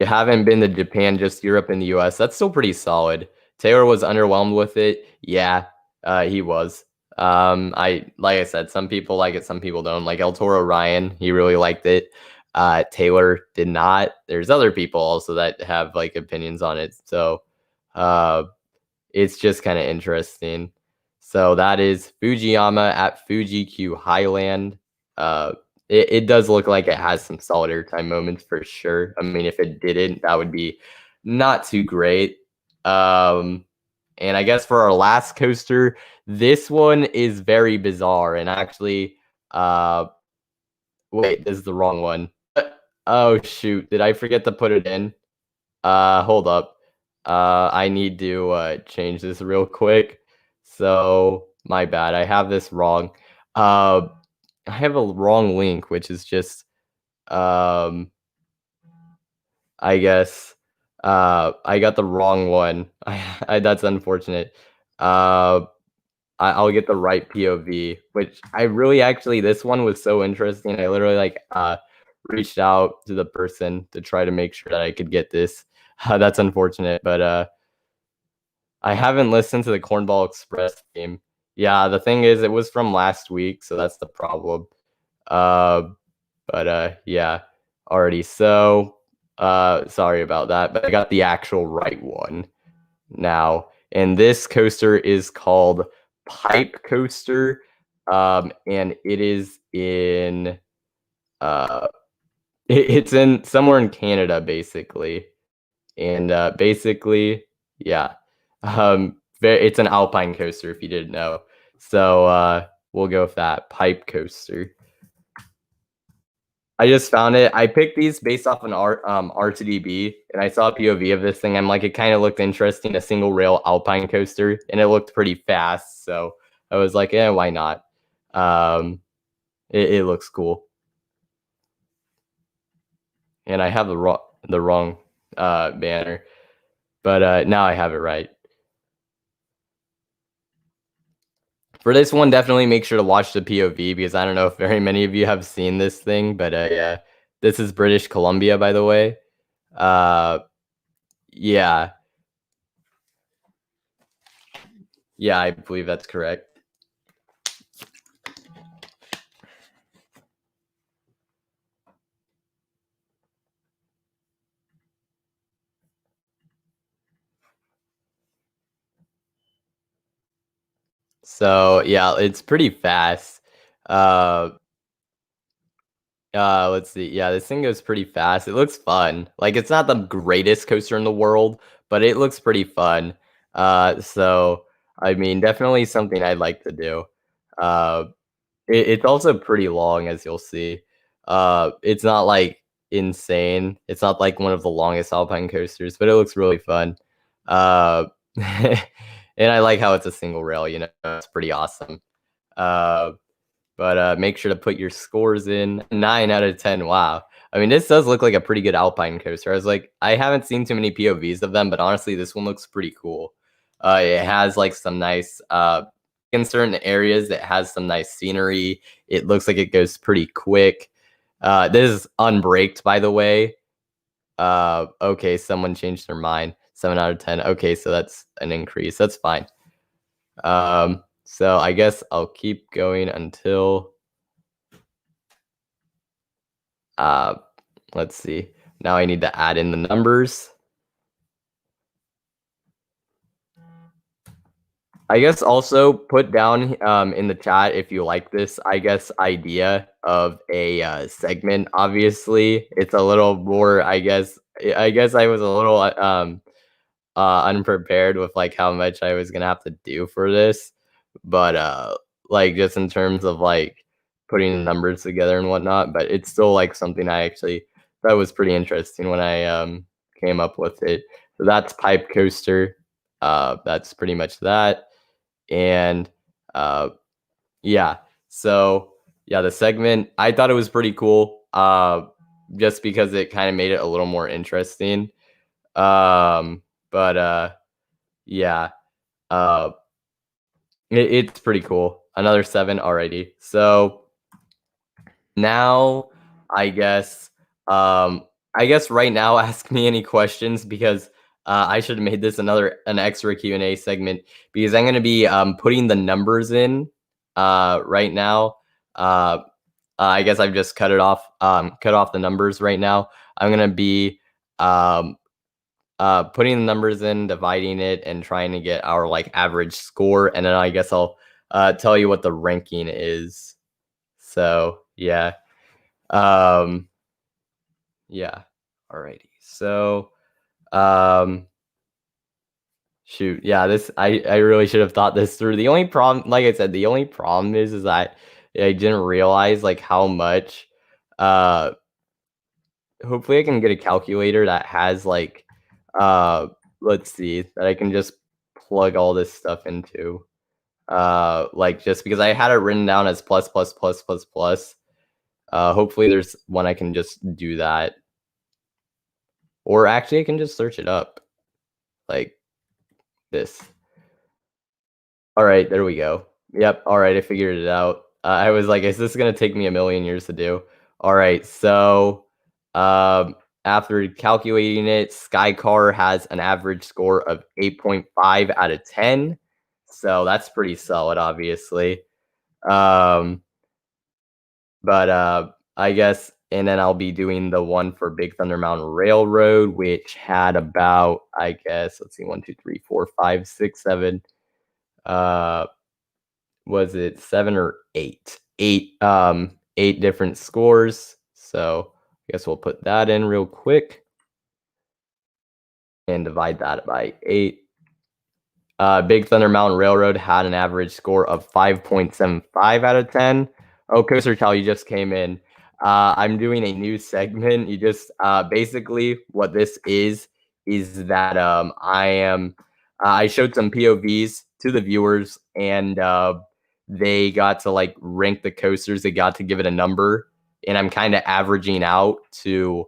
[SPEAKER 1] You haven't been to Japan, just Europe and the US. That's still pretty solid. Taylor was underwhelmed with it. Yeah, he was. I like I said, some people like it, some people don't. Like El Toro Ryan, he really liked it. Taylor did not. There's other people also that have like opinions on it. So uh it's just kind of interesting. So that is Fujiyama at Fuji-Q Highland. It does look like it has some solid airtime moments for sure. I mean, if it didn't, that would be not too great. And I guess for our last coaster, this one is very bizarre. And actually, uh, wait, this is the wrong one. Oh shoot, did I forget to put it in? Hold up. I need to change this real quick. So my bad. I have this wrong. Uh, I have a wrong link, which is just um, I guess I got the wrong one. That's unfortunate. Uh, I'll get the right POV, which I really actually this one was so interesting. I literally like reached out to the person to try to make sure that I could get this. That's unfortunate, but I haven't listened to the Cornball Express game. Yeah, the thing is, it was from last week, so that's the problem. Uh, but yeah, already. So, sorry about that, but I got the actual right one now, and this coaster is called Pipe Coaster, and it is in uh, it's in somewhere in Canada, basically. And basically, yeah, it's an alpine coaster if you didn't know. So we'll go with that pipe coaster. I just found it. I picked these based off an R2DB, and I saw a POV of this thing. I'm like, it kind of looked interesting, a single rail alpine coaster, and it looked pretty fast. So I was like, yeah, why not? It looks cool, and I have the wrong banner, but now I have it right. For this one, definitely make sure to watch the POV because I don't know if very many of you have seen this thing, but yeah, this is British Columbia, by the way. Uh, yeah, yeah, I believe that's correct. So yeah, it's pretty fast. Uh, let's see. Yeah, this thing goes pretty fast. It looks fun. Like it's not the greatest coaster in the world, but it looks pretty fun. So I mean, definitely something I'd like to do. Uh, it's also pretty long, as you'll see. It's not like insane. It's not like one of the longest alpine coasters, but it looks really fun. Uh, and I like how it's a single rail. You know, it's pretty awesome. Uh, but make sure to put your scores in. 9 out of 10. Wow. I mean, this does look like a pretty good alpine coaster. I was like, I haven't seen too many POVs of them, but honestly, this one looks pretty cool. It has like some nice in certain areas. It has some nice scenery. It looks like it goes pretty quick. This is unbraked, by the way. Okay, someone changed their mind. 7 out of 10. Okay, so that's an increase. That's fine. So I guess I'll keep going until uh let's see. Now I need to add in the numbers. I guess also put down in the chat if you like this, I guess, idea of a segment. Obviously, it's a little more, I guess I was a little unprepared with like how much I was gonna have to do for this. But like just in terms of like putting the numbers together and whatnot, but it's still like something I actually thought was pretty interesting when I came up with it. So that's pipe coaster. That's pretty much that. And uh yeah. So yeah, the segment I thought it was pretty cool. Just because it kind of made it a little more interesting. But yeah. Uh it's pretty cool. Another 7 already. So now I guess I guess right now ask me any questions because I should have made this an extra Q&A segment because I'm going to be putting the numbers in right now. I guess I've just cut off the numbers right now. I'm going to be um, putting the numbers in, dividing it, and trying to get our like average score, and then I guess I'll tell you what the ranking is. So yeah, um, yeah, alrighty. So shoot, yeah, this I really should have thought this through. The only problem, like I said, the only problem is that I didn't realize like how much. Uh, hopefully I can get a calculator that has like let's see, that I can just plug all this stuff into. Like just because I had it written down as plus plus plus plus plus. Hopefully there's one I can just do that. Or actually I can just search it up. Like this. All right, there we go. Yep, all right, I figured it out. I was like, is this gonna take me a million years to do? All right, so after calculating it, Skycar has an average score of 8.5 out of 10. So that's pretty solid, obviously. But I guess, and then I'll be doing the one for Big Thunder Mountain Railroad, which had about, I guess, let's see, 1, 2, 3, 4, 5, 6, 7. Was it 7 or 8? 8 different scores. So I guess we'll put that in real quick and divide that by 8. Big Thunder Mountain Railroad had an average score of 5.75 out of 10. Oh, Coaster Chow, you just came in. I'm doing a new segment. You just basically what this is that I showed some POVs to the viewers and they got to like rank the coasters. They got to give it a number, and I'm kind of averaging out to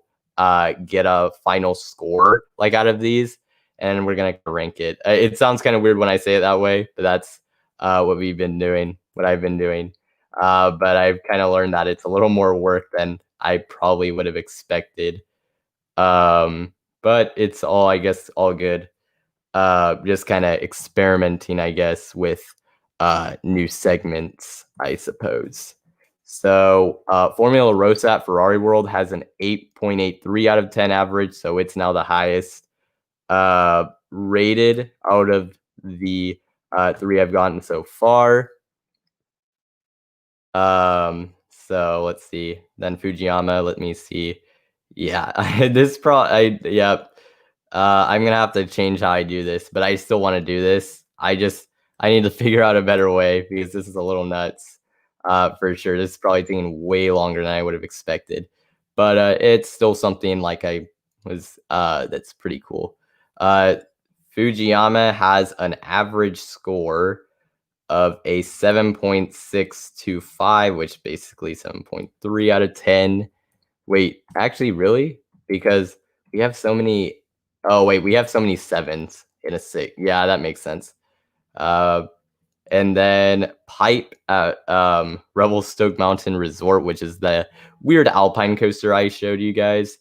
[SPEAKER 1] get a final score like out of these, and we're gonna rank it. It sounds kind of weird when I say it that way, but that's what we've been doing, what I've been doing. But I've kind of learned that it's a little more work than I probably would have expected. But it's all, I guess, all good. Just kind of experimenting, I guess, with new segments, I suppose. So Formula Rossa at Ferrari World has an 8.83 out of 10 average, so it's now the highest rated out of the 3 I've gotten so far. So let's see. Then Fujiyama, let me see. Yeah, yeah. I'm gonna have to change how I do this, but I still want to do this. I need to figure out a better way because this is a little nuts. For sure. This is probably taking way longer than I would have expected. But it's still something like I was that's pretty cool. Fujiyama has an average score of a 7.625, which basically 7.3 out of 10. Wait, actually, really? Because we have so many. Oh, wait, we have so many 7s in a 6. Yeah, that makes sense. And then Pipe at Revelstoke Mountain Resort, which is the weird alpine coaster I showed you guys.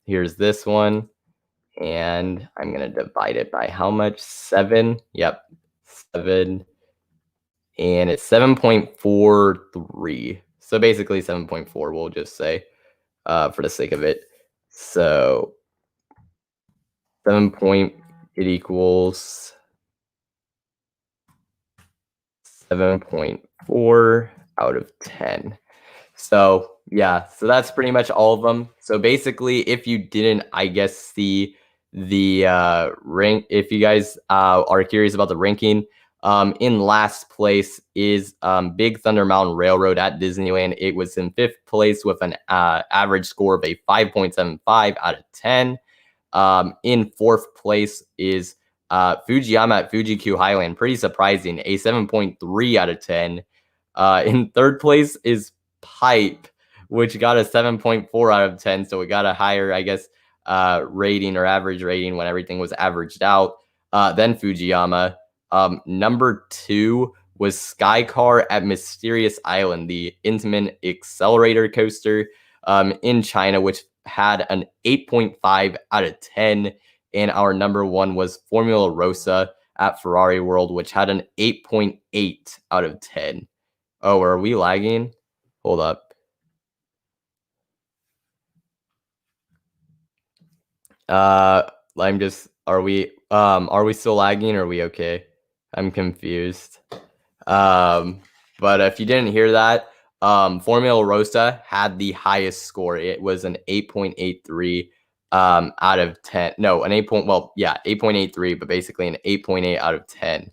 [SPEAKER 1] Here's this one. And I'm going to divide it by how much? 7. Yep, 7. And it's 7.43. So basically 7.4, we'll just say, for the sake of it. So 7 point, it equals 7.4 out of 10. So yeah, so that's pretty much all of them. So basically, if you didn't, I guess, see the rank, if you guys are curious about the ranking, in last place is Big Thunder Mountain Railroad at Disneyland. It was in 5th place with an average score of a 5.75 out of 10. In 4th place is Fujiyama at Fuji-Q Highland. Pretty surprising, a 7.3 out of 10. In 3rd place is Pipe, which got a 7.4 out of 10. So it got a higher, I guess, rating or average rating when everything was averaged out. Then Fujiyama. Number 2 was Skycar at Mysterious Island, the Intamin Accelerator coaster in China, which had an 8.5 out of 10. And our number 1 was Formula Rossa at Ferrari World, which had an 8.8 out of 10. Oh, are we lagging? Hold up. I'm just, are we still lagging or are we okay? I'm confused. But if you didn't hear that, Formula Rossa had the highest score. It was an 8.83 out of 10. No, an 8.83, but basically an 8.8 out of 10.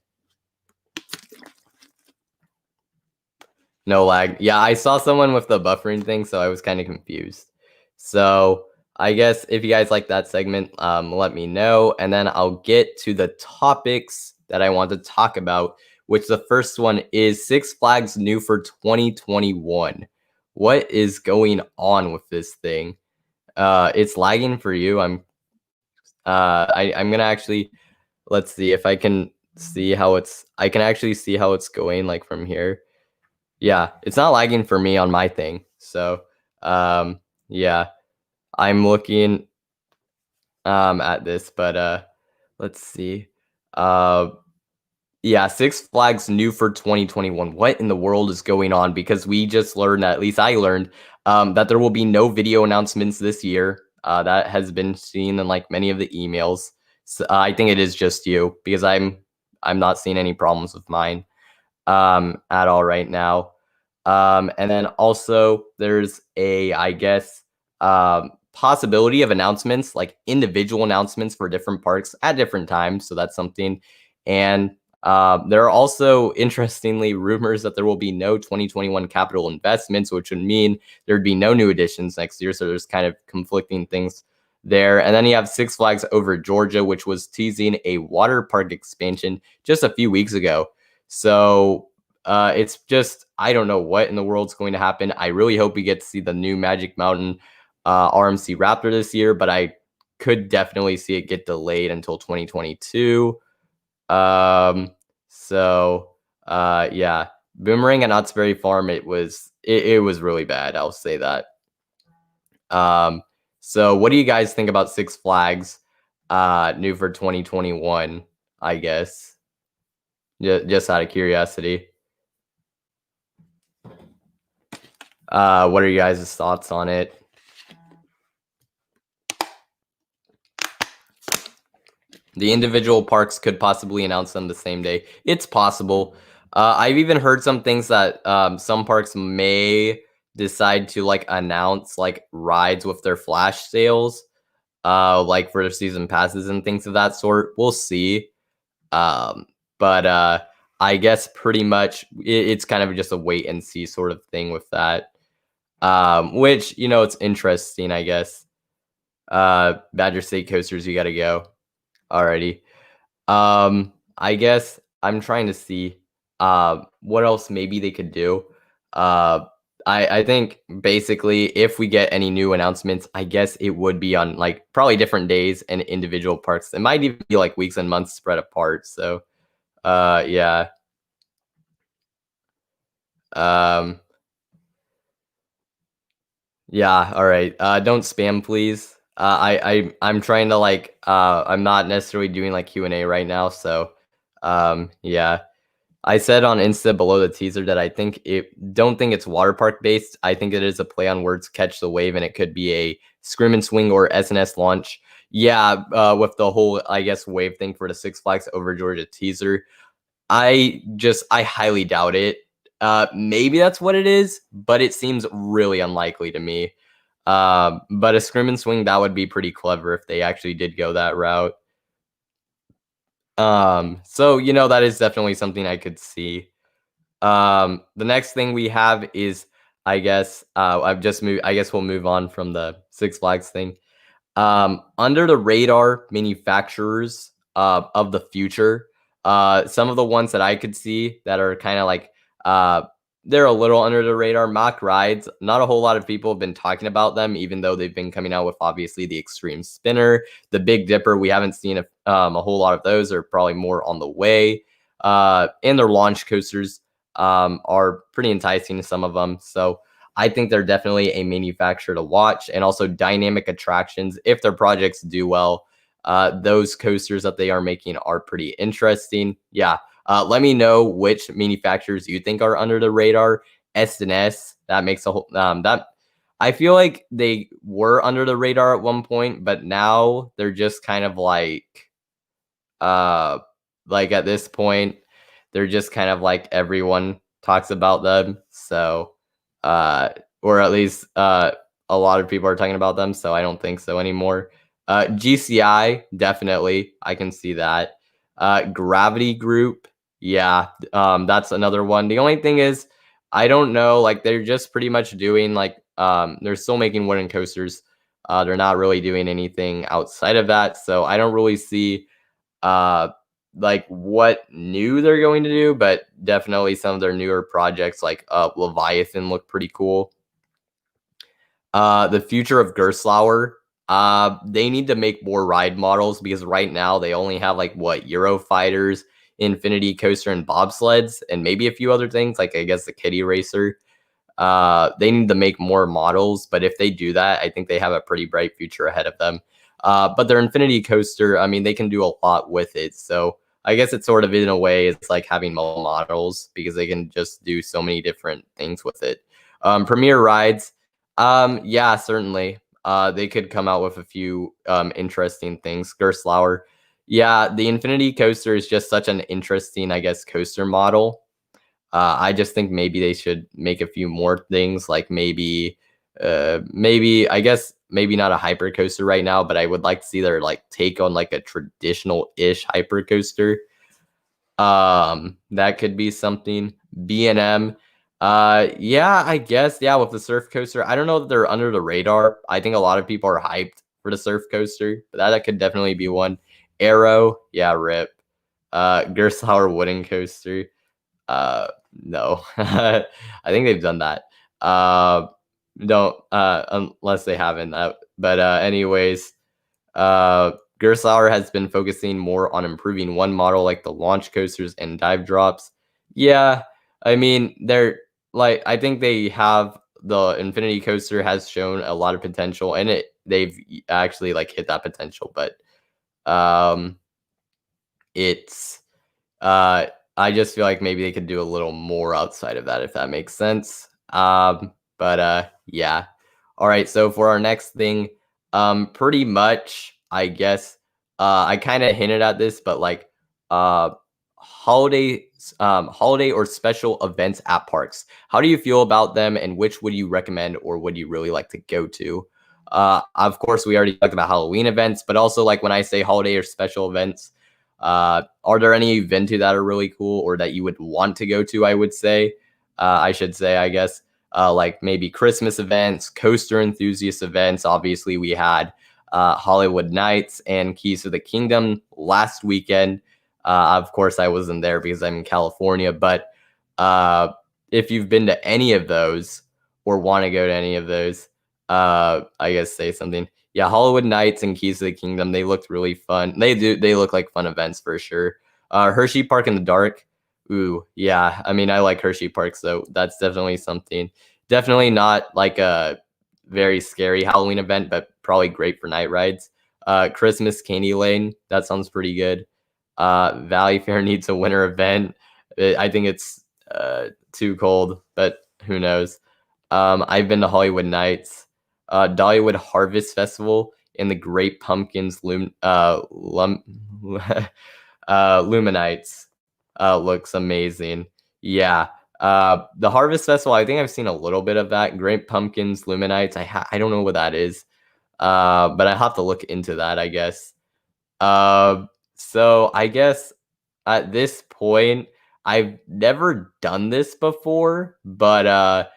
[SPEAKER 1] No lag. Yeah, I saw someone with the buffering thing, so I was kind of confused. So I guess if you guys like that segment, let me know, and then I'll get to the topics that I want to talk about, which the first one is Six Flags new for 2021. What is going on with this thing? It's lagging for you. I'm gonna actually, let's see if I can see how I can actually see how it's going, like, from here. Yeah, it's not lagging for me on my thing. So, yeah, I'm looking at this, but let's see. Yeah, Six Flags new for 2021. What in the world is going on? Because we just learned, at least I learned, that there will be no video announcements this year. That has been seen in like many of the emails. So, I think it is just you, because I'm not seeing any problems with mine at all right now. And then also there's a, I guess, possibility of announcements, like individual announcements for different parks at different times. So that's something. And there are also, interestingly, rumors that there will be no 2021 capital investments, which would mean there'd be no new additions next year. So there's kind of conflicting things there. And then you have Six Flags Over Georgia, which was teasing a water park expansion just a few weeks ago. So it's just, I don't know what in the world's going to happen. I really hope we get to see the new Magic Mountain RMC Raptor this year, but I could definitely see it get delayed until 2022. Yeah, Boomerang at Knott's Berry Farm, it was really bad. I'll say that. So what do you guys think about Six Flags new for 2021, I guess? Just out of curiosity. What are you guys' thoughts on it? The individual parks could possibly announce them the same day. It's possible. I've even heard some things that some parks may decide to like announce like rides with their flash sales, like for season passes and things of that sort. We'll see. But I guess pretty much it's kind of just a wait and see sort of thing with that. Which, you know, it's interesting, I guess. Badger State Coasters, you gotta go. Alrighty. I guess I'm trying to see what else maybe they could do. I think basically if we get any new announcements, I guess it would be on like probably different days and individual parks. It might even be like weeks and months spread apart. So yeah. Yeah, all right. Don't spam, please. I'm trying to like I'm not necessarily doing like Q&A right now, so yeah. I said on Insta below the teaser that I don't think it's water park based. I think it is a play on words, catch the wave, and it could be a scrim and swing or SNS launch. Yeah, with the whole, I guess, wave thing for the Six Flags Over Georgia teaser. I highly doubt it. Maybe that's what it is, but it seems really unlikely to me. But a scrim and swing, that would be pretty clever if they actually did go that route. So that is definitely something I could see. The next thing we have is, I guess, I've just moved. I guess we'll move on from the Six Flags thing. Under the radar manufacturers of the future, some of the ones that I could see that are kind of like they're a little under the radar. Mack rides, not a whole lot of people have been talking about them, even though they've been coming out with obviously the Extreme Spinner, the Big Dipper. We haven't seen a whole lot of those. Are probably more on the way. And their launch coasters are pretty enticing to some of them. So I think they're definitely a manufacturer to watch, and also dynamic attractions. If their projects do well, those coasters that they are making are pretty interesting. Yeah. Let me know which manufacturers you think are under the radar. S&S, that makes a whole that I feel like they were under the radar at one point, but now they're just kind of like at this point, they're just kind of like everyone talks about them. So or at least a lot of people are talking about them, so I don't think so anymore. GCI, definitely, I can see that. Gravity Group, yeah, that's another one. The only thing is, I don't know, like they're just pretty much doing like they're still making wooden coasters. They're not really doing anything outside of that, so I don't really see like what new they're going to do, but definitely some of their newer projects like Leviathan look pretty cool. The future of Gerstlauer, they need to make more ride models, because right now they only have like Eurofighters, Infinity Coaster, and bobsleds, and maybe a few other things, like I guess the Kitty Racer. They need to make more models, but if they do that, I think they have a pretty bright future ahead of them. But their Infinity Coaster, I mean, they can do a lot with it. So I guess it's sort of, in a way, it's like having multiple models, because they can just do so many different things with it. Premier Rides, yeah, certainly. They could come out with a few interesting things. Gerstlauer, yeah, the Infinity Coaster is just such an interesting, I guess, coaster model. I just think maybe they should make a few more things, like maybe I guess maybe not a hyper coaster right now, but I would like to see their like take on like a traditional-ish hyper coaster. That could be something. B&M. Yeah, I guess, yeah, with the surf coaster. I don't know that they're under the radar. I think a lot of people are hyped for the surf coaster, but that could definitely be one. Arrow, yeah, rip. Gerstlauer wooden coaster. No. I think they've done that. Don't unless they haven't. But anyways, Gerstlauer has been focusing more on improving one model, like the launch coasters and dive drops. Yeah, I mean, they're like, I think they have, the Infinity Coaster has shown a lot of potential, and they've actually like hit that potential, but it's I just feel like maybe they could do a little more outside of that, if that makes sense. But yeah. All right, so for our next thing, pretty much, I guess, I kind of hinted at this, but like holiday or special events at parks. How do you feel about them, and which would you recommend, or would you really like to go to? Of course, we already talked about Halloween events, but also like when I say holiday or special events, are there any events that are really cool, or that you would want to go to? I should say, I guess, like maybe Christmas events, coaster enthusiast events. Obviously, we had Hollywood Nights and Keys to the Kingdom last weekend. Of course, I wasn't there because I'm in California, but if you've been to any of those or want to go to any of those, I guess say something. Yeah, Hollywood Nights and Keys to the Kingdom, they looked really fun. They look like fun events for sure. Hershey Park in the Dark. Ooh, yeah. I mean, I like Hershey Park, so that's definitely something. Definitely not like a very scary Halloween event, but probably great for night rides. Christmas Candy Lane, that sounds pretty good. Valley Fair needs a winter event. I think it's too cold, but who knows? I've been to Hollywood Nights, Dollywood Harvest Festival, and the Great Pumpkins Luminites. looks amazing. Yeah. The Harvest Festival, I think I've seen a little bit of that. Great Pumpkins, Luminites. I don't know what that is. But I have to look into that, I guess. So I guess at this point, I've never done this before, but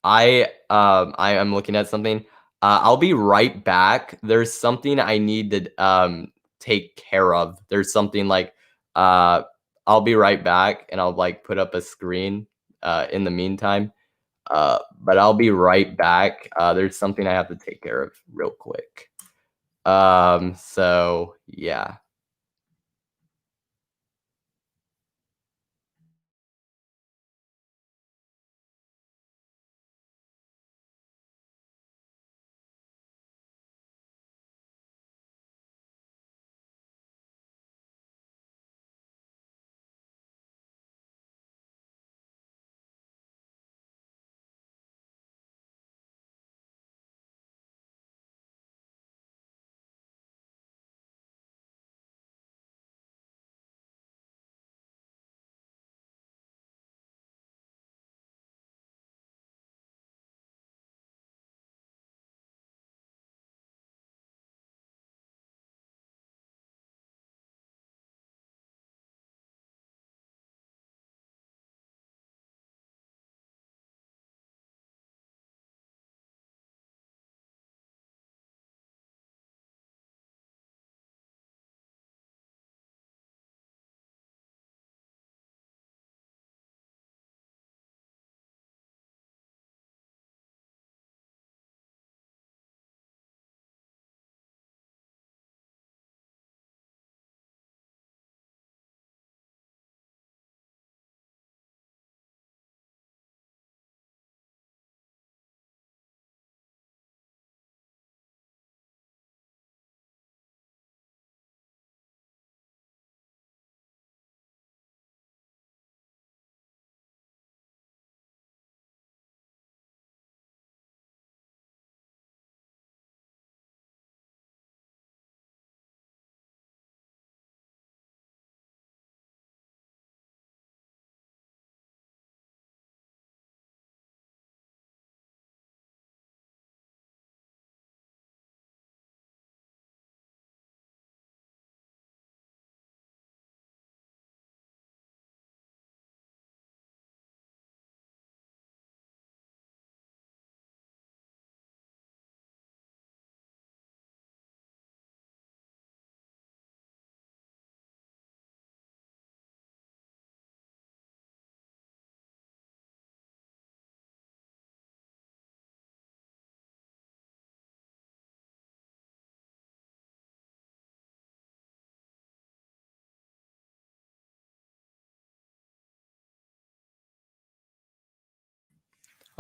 [SPEAKER 1] I am looking at something. I'll be right back. There's something I need to take care of. There's something like I'll be right back, and I'll like put up a screen in the meantime. But I'll be right back. There's something I have to take care of real quick. So yeah.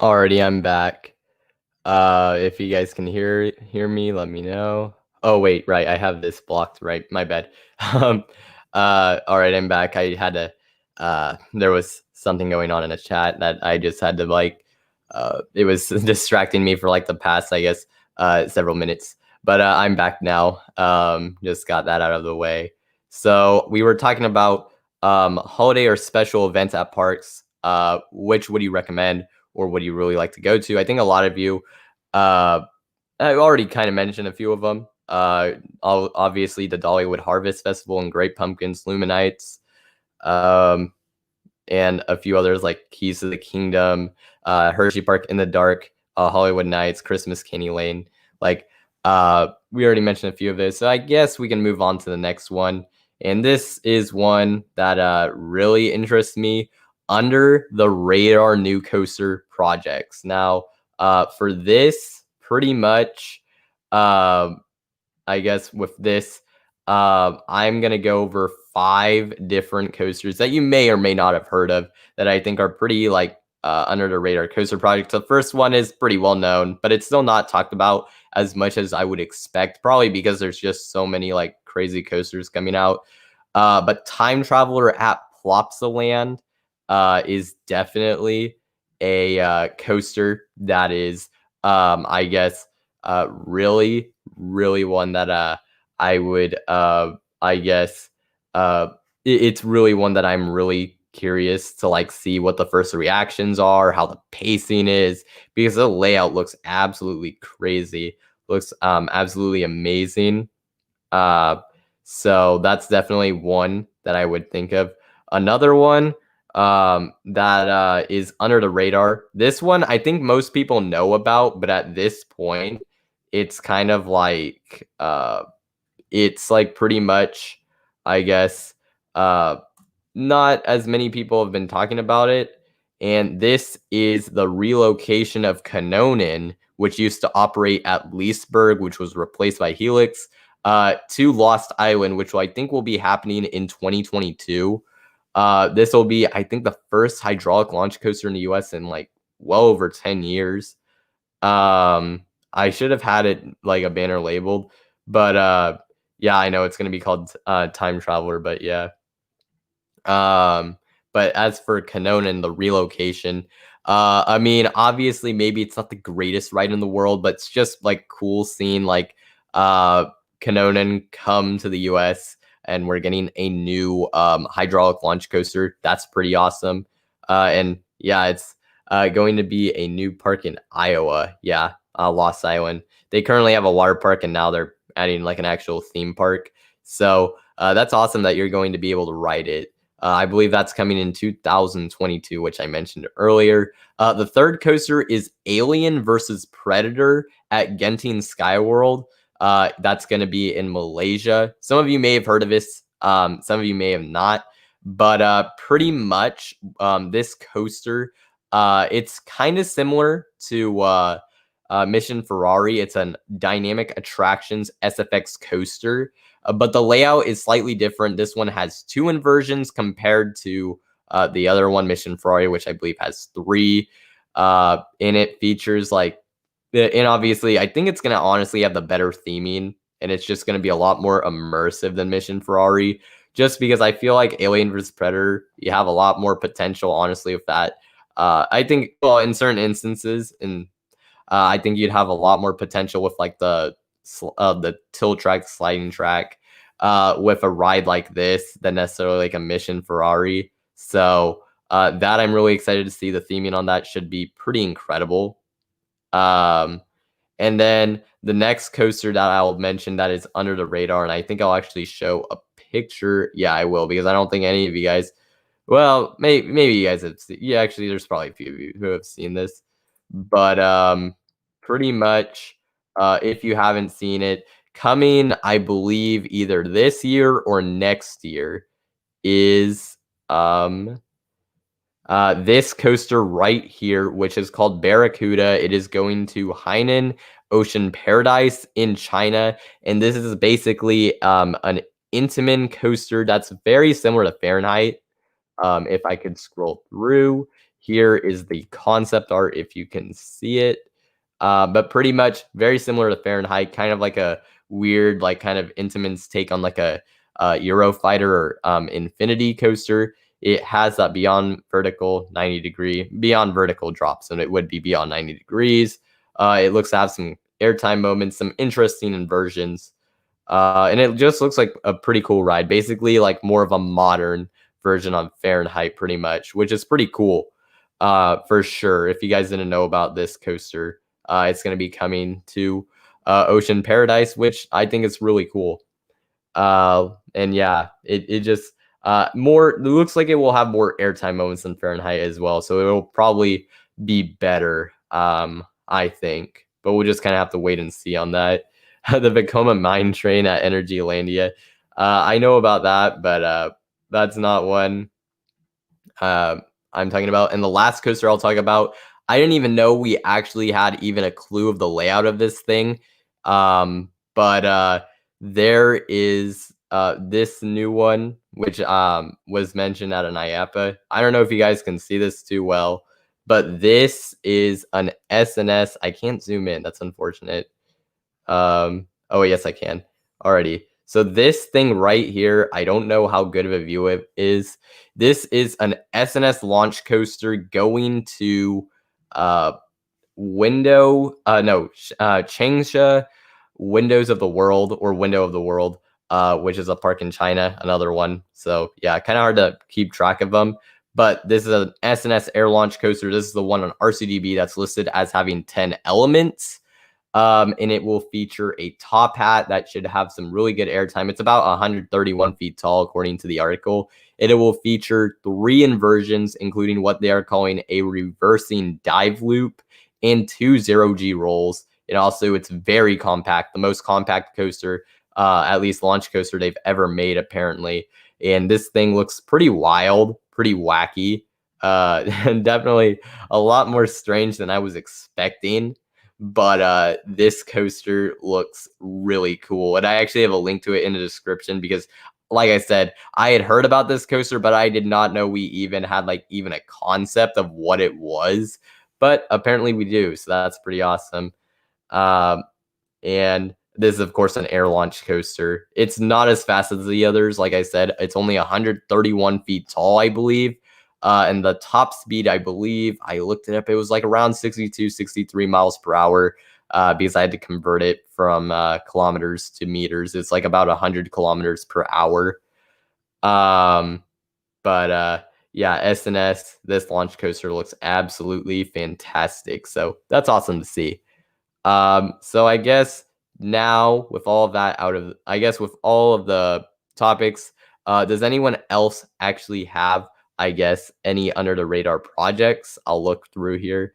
[SPEAKER 1] Alrighty, I'm back. If you guys can hear me, let me know. Oh wait, right, I have this blocked, right? My bad. Um, all right, I'm back. I had to. There was something going on in the chat that I just had to like. It was distracting me for like the past, I guess, several minutes. But I'm back now. Just got that out of the way. So we were talking about holiday or special events at parks. Which would you recommend? Or would you really like to go to? I think a lot of you, I already kind of mentioned a few of them. Obviously, the Dollywood Harvest Festival and Great Pumpkins, Luminites, and a few others like Keys to the Kingdom, Hershey Park in the Dark, Hollywood Nights, Christmas Candy Lane. Like, we already mentioned a few of those. So I guess we can move on to the next one. And this is one that really interests me. Under the radar new coaster projects. Now, for this, pretty much, I guess with this, I'm gonna go over 5 different coasters that you may or may not have heard of that I think are pretty like under the radar coaster projects. The first one is pretty well known, but it's still not talked about as much as I would expect, probably because there's just so many like crazy coasters coming out. But Time Traveler at Plopsaland is definitely a coaster that is, I guess, really one that I would, I guess, it's really one that I'm really curious to like see what the first reactions are, how the pacing is, because the layout looks absolutely crazy, looks absolutely amazing. Uh, so that's definitely one that I would think of. Another one that is under the radar. This one I think most people know about, but at this point, it's kind of like it's like pretty much, I guess, uh, not as many people have been talking about it. And this is the relocation of Kanonen, which used to operate at Leesburg, which was replaced by Helix, to Lost Island, which I think will be happening in 2022. This will be, I think, the first hydraulic launch coaster in the US in like well over 10 years. I should have had it like a banner labeled, but yeah, I know it's gonna be called Time Traveler, but yeah. But as for Kanonen, the relocation, I mean, obviously, maybe it's not the greatest ride in the world, but it's just like cool seeing like uh Kanonen come to the US and we're getting a new hydraulic launch coaster. That's pretty awesome. And yeah, it's going to be a new park in Iowa. Yeah, Lost Island. They currently have a water park and now they're adding like an actual theme park. So that's awesome that you're going to be able to ride it. I believe that's coming in 2022, which I mentioned earlier. The third coaster is Alien versus Predator at Genting Skyworld. That's going to be in Malaysia. Some of you may have heard of this. Some of you may have not. But pretty much this coaster, it's kind of similar to Mission Ferrari. It's a dynamic attractions SFX coaster. But the layout is slightly different. This one has 2 inversions compared to the other one, Mission Ferrari, which I believe has 3. And it features like, and obviously, I think it's going to honestly have the better theming, and it's just going to be a lot more immersive than Mission Ferrari, just because I feel like Alien vs. Predator, you have a lot more potential, honestly, with that. I think, well, in certain instances, and I think you'd have a lot more potential with like the tilt track, sliding track, with a ride like this than necessarily like a Mission Ferrari. So that I'm really excited to see. The theming on that should be pretty incredible. And then the next coaster that I'll mention that is under the radar, and I think I'll actually show a picture. Yeah, I will, because I don't think any of you guys, well, maybe you guys have seen, yeah, actually, there's probably a few of you who have seen this. But pretty much, if you haven't seen it, coming, I believe, either this year or next year is this coaster right here, which is called Barracuda. It is going to Hainan Ocean Paradise in China, and this is basically an Intamin coaster that's very similar to Fahrenheit. If I could scroll through, here is the concept art if you can see it. But pretty much very similar to Fahrenheit, kind of like a weird, like kind of Intamin's take on like a Eurofighter or Infinity coaster. It has that beyond vertical 90-degree drop, so it would be beyond 90 degrees. It looks to have some airtime moments, some interesting inversions. And it just looks like a pretty cool ride. Basically, like more of a modern version of Fahrenheit, pretty much, which is pretty cool, for sure. If you guys didn't know about this coaster, it's going to be coming to Ocean Paradise, which I think is really cool. And yeah, it just more, it looks like it will have more airtime moments than Fahrenheit as well, so it will probably be better, I think. But we'll just kind of have to wait and see on that. The Vekoma Mine Train at Energylandia. I know about that, but that's not one I'm talking about. And the last coaster I'll talk about, I didn't even know we actually had even a clue of the layout of this thing. But there is this new one, which was mentioned at an IAAPA. I don't know if you guys can see this too well, but this is an SNS. I can't zoom in. That's unfortunate. Oh, yes, I can already. So this thing right here, I don't know how good of a view it is. This is an SNS launch coaster going to Changsha Windows of the World, or Window of the World. which is a park in China, another one. So yeah, kind of hard to keep track of them. But this is an S&S air launch coaster. This is the one on RCDB that's listed as having 10 elements. And it will feature a top hat that should have some really good airtime. It's about 131 feet tall, according to the article. It will feature 3 inversions, including what they are calling a reversing dive loop and 2 0G rolls. And also, it's very compact, the most compact coaster, at least launch coaster they've ever made, apparently. And this thing looks pretty wild, pretty wacky, and definitely a lot more strange than I was expecting. But this coaster looks really cool. And I actually have a link to it in the description because, like I said, I had heard about this coaster, but I did not know we even had even a concept of what it was. But apparently we do. So that's pretty awesome. And this is, of course, an air launch coaster. It's not as fast as the others. Like I said, it's only 131 feet tall, I believe. And the top speed, I believe, I looked it up, it was like around 62, 63 miles per hour because I had to convert it from kilometers to meters. It's like about 100 kilometers per hour. Yeah, S&S, this launch coaster looks absolutely fantastic. So that's awesome to see. So I guess now with all of that with all of the topics, does anyone else actually have, I guess, any under the radar projects? I'll look through here.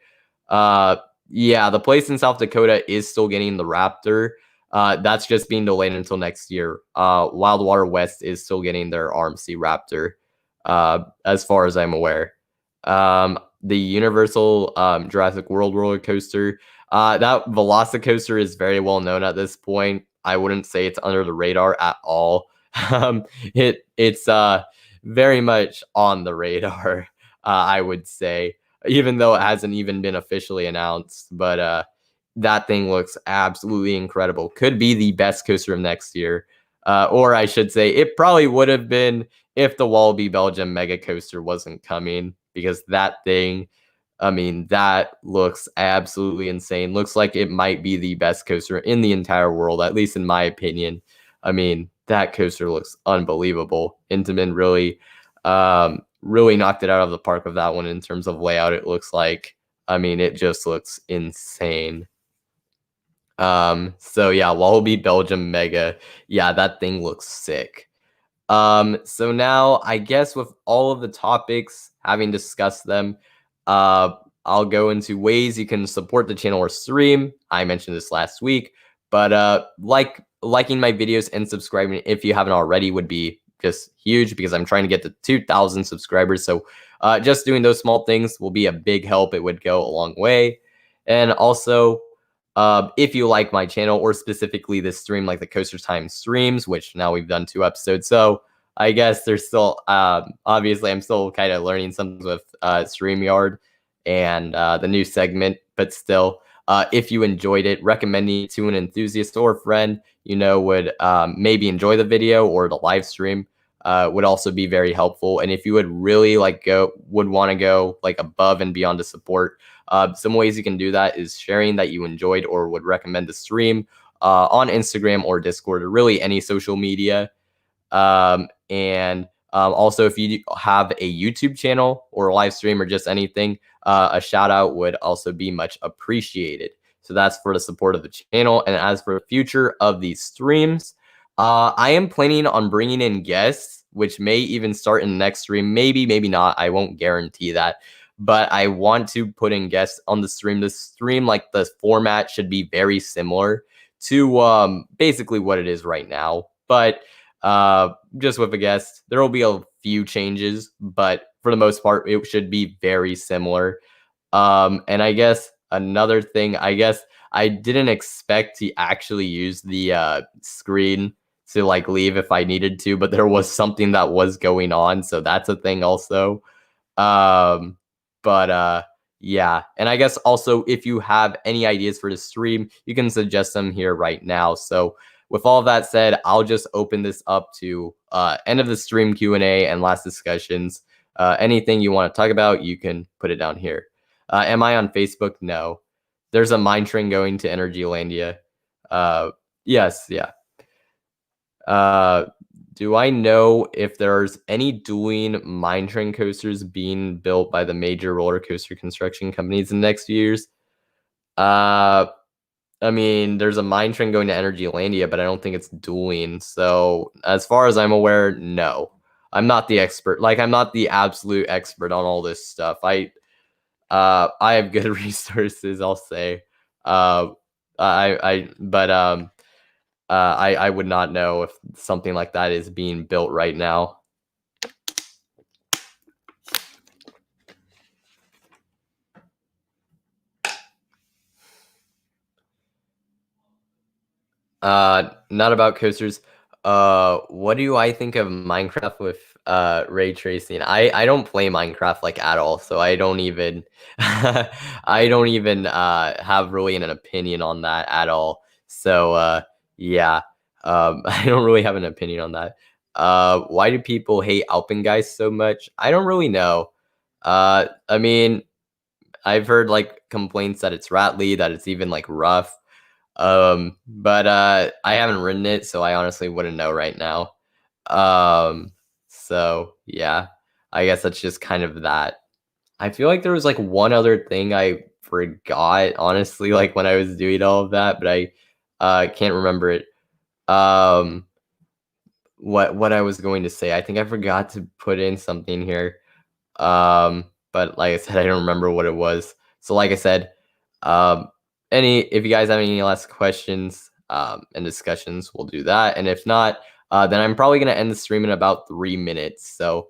[SPEAKER 1] Yeah, the place in South Dakota is still getting the Raptor. That's just being delayed until next year. Wildwater West is still getting their RMC Raptor, as far as I'm aware. The Universal Jurassic World roller coaster, that Velocicoaster is very well known at this point. I wouldn't say it's under the radar at all. It's very much on the radar, I would say, even though it hasn't even been officially announced. But that thing looks absolutely incredible. Could be the best coaster of next year. Or I should say, it probably would have been if the Wallaby Belgium Mega Coaster wasn't coming, because that thing, I mean, that looks absolutely insane. Looks like it might be the best coaster in the entire world, at least in my opinion. I mean, that coaster looks unbelievable. Intamin really knocked it out of the park with that one in terms of layout. It looks like, I mean, it just looks insane. So yeah, Wallaby Belgium Mega. Yeah, that thing looks sick. So now I guess with all of the topics, having discussed them, I'll go into ways you can support the channel or stream. I mentioned this last week, but liking my videos and subscribing if you haven't already would be just huge, because I'm trying to get to 2,000 subscribers. So just doing those small things will be a big help. It would go a long way. And also, if you like my channel, or specifically this stream, like the Coaster Time streams, which now we've done 2 episodes. So I guess there's still, obviously I'm still kind of learning something with StreamYard and the new segment, but still, if you enjoyed it, recommending it to an enthusiast or friend would maybe enjoy the video or the live stream would also be very helpful. And if you would really would want to go above and beyond to support, some ways you can do that is sharing that you enjoyed or would recommend the stream on Instagram or Discord, or really any social media. Also, if you have a YouTube channel or a live stream or just anything, a shout out would also be much appreciated. So that's for the support of the channel. And as for the future of these streams, I am planning on bringing in guests, which may even start in the next stream. Maybe not. I won't guarantee that. But I want to put in guests on the stream. The stream, the format should be very similar to basically what it is right now. But just with a guest, there will be a few changes, but for the most part, it should be very similar. And I guess another thing, I didn't expect to actually use the screen to leave if I needed to, but there was something that was going on, so that's a thing also. Yeah, and I guess also, if you have any ideas for the stream, you can suggest them here right now. So with all of that said, I'll just open this up to end of the stream Q&A and last discussions. Anything you want to talk about, you can put it down here. Am I on Facebook? No. There's a mine train going to Energylandia. Yes, yeah. Do I know if there's any dueling mine train coasters being built by the major roller coaster construction companies in the next few years? I mean, there's a mine train going to Energylandia, but I don't think it's dueling. So as far as I'm aware, no. I'm not the expert. Like, I'm not the absolute expert on all this stuff. I have good resources, I'll say. I would not know if something like that is being built right now. Not about coasters. What do I think of Minecraft with ray tracing? I don't play Minecraft like at all, so I don't even I don't even have really an opinion on that at all. So yeah, I don't really have an opinion on that. Why do people hate Alpengeist so much? I don't really know. I mean, I've heard like complaints that it's rattly, that it's even like rough. But I haven't ridden it, so I honestly wouldn't know right now. So yeah, I guess that's just kind of that. I feel like there was like one other thing I forgot, honestly, like when I was doing all of that, but I can't remember it. Um, what I was going to say. I think I forgot to put in something here. But like I said, I don't remember what it was. So like I said, um, if you guys have any last questions and discussions, we'll do that. And if not, then I'm probably gonna end the stream in about 3 minutes. So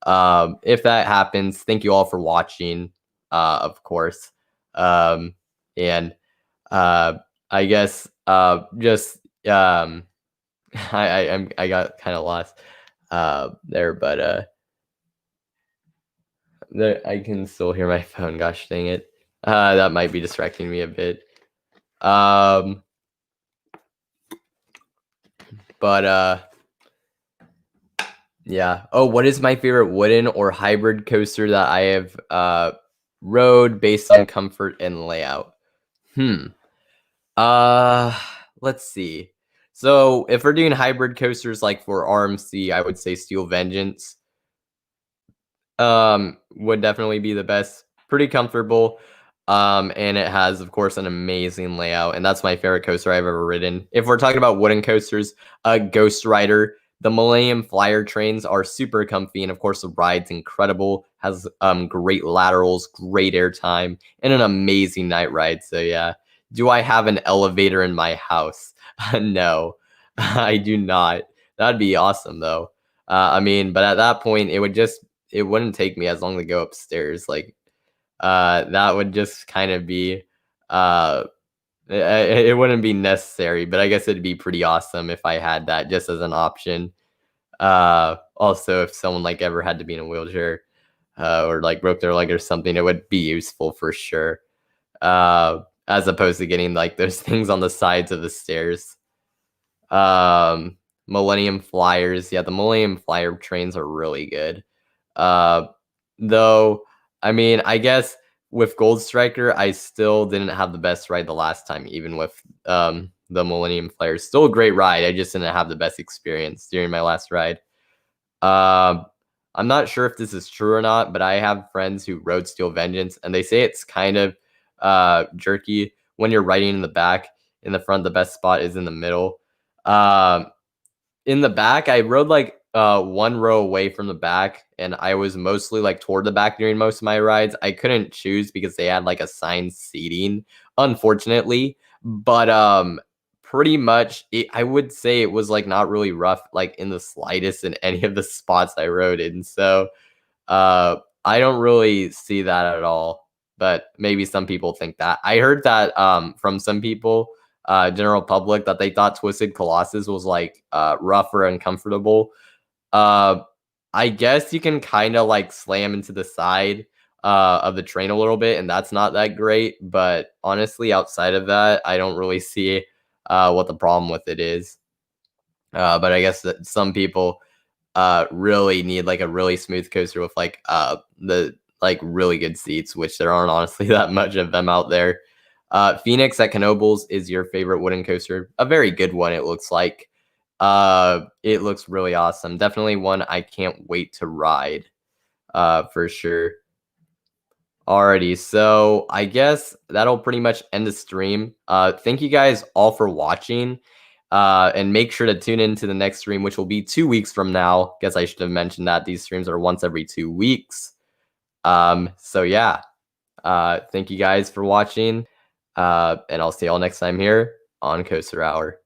[SPEAKER 1] if that happens, thank you all for watching, of course. And I guess just I got kind of lost there, but I can still hear my phone. Gosh dang it. That might be distracting me a bit. But yeah. Oh, what is my favorite wooden or hybrid coaster that I have rode based on comfort and layout? Let's see. So if we're doing hybrid coasters like for RMC, I would say Steel Vengeance would definitely be the best. Pretty comfortable. And it has, of course, an amazing layout, and that's my favorite coaster I've ever ridden. If we're talking about wooden coasters, Ghost Rider, the Millennium Flyer trains are super comfy, and of course, the ride's incredible. Has great laterals, great airtime, and an amazing night ride. So yeah, do I have an elevator in my house? No, I do not. That'd be awesome though. I mean, but at that point, it wouldn't take me as long to go upstairs. Like, that would just kind of be, it wouldn't be necessary, but I guess it'd be pretty awesome if I had that just as an option. Also, if someone like ever had to be in a wheelchair, or like broke their leg or something, it would be useful for sure. As opposed to getting like those things on the sides of the stairs. Millennium Flyers. Yeah, the Millennium Flyer trains are really good. Though, I mean, I guess with Gold Striker, I still didn't have the best ride the last time, even with the Millennium Flyer. Still a great ride. I just didn't have the best experience during my last ride. I'm not sure if this is true or not, but I have friends who rode Steel Vengeance, and they say it's kind of jerky when you're riding in the back. In the front, the best spot is in the middle. In the back, I rode like one row away from the back, and I was mostly like toward the back during most of my rides. I couldn't choose because they had like assigned seating, unfortunately. But pretty much I would say it was like not really rough, like in the slightest in any of the spots I rode in. So I don't really see that at all. But maybe some people think that. I heard that from some people, general public, that they thought Twisted Colossus was like rough or uncomfortable. I guess you can kind of like slam into the side of the train a little bit, and that's not that great. But honestly, outside of that, I don't really see what the problem with it is. But I guess that some people really need like a really smooth coaster with like the like really good seats, which there aren't honestly that much of them out there. Phoenix at Knoebels is your favorite wooden coaster. A very good one, it looks like. It looks really awesome. Definitely one I can't wait to ride, for sure. Alrighty, so I guess that'll pretty much end the stream. Thank you guys all for watching. And make sure to tune into the next stream, which will be 2 weeks from now. Guess I should have mentioned that these streams are once every 2 weeks. So yeah, thank you guys for watching. And I'll see y'all next time here on Coaster Hour.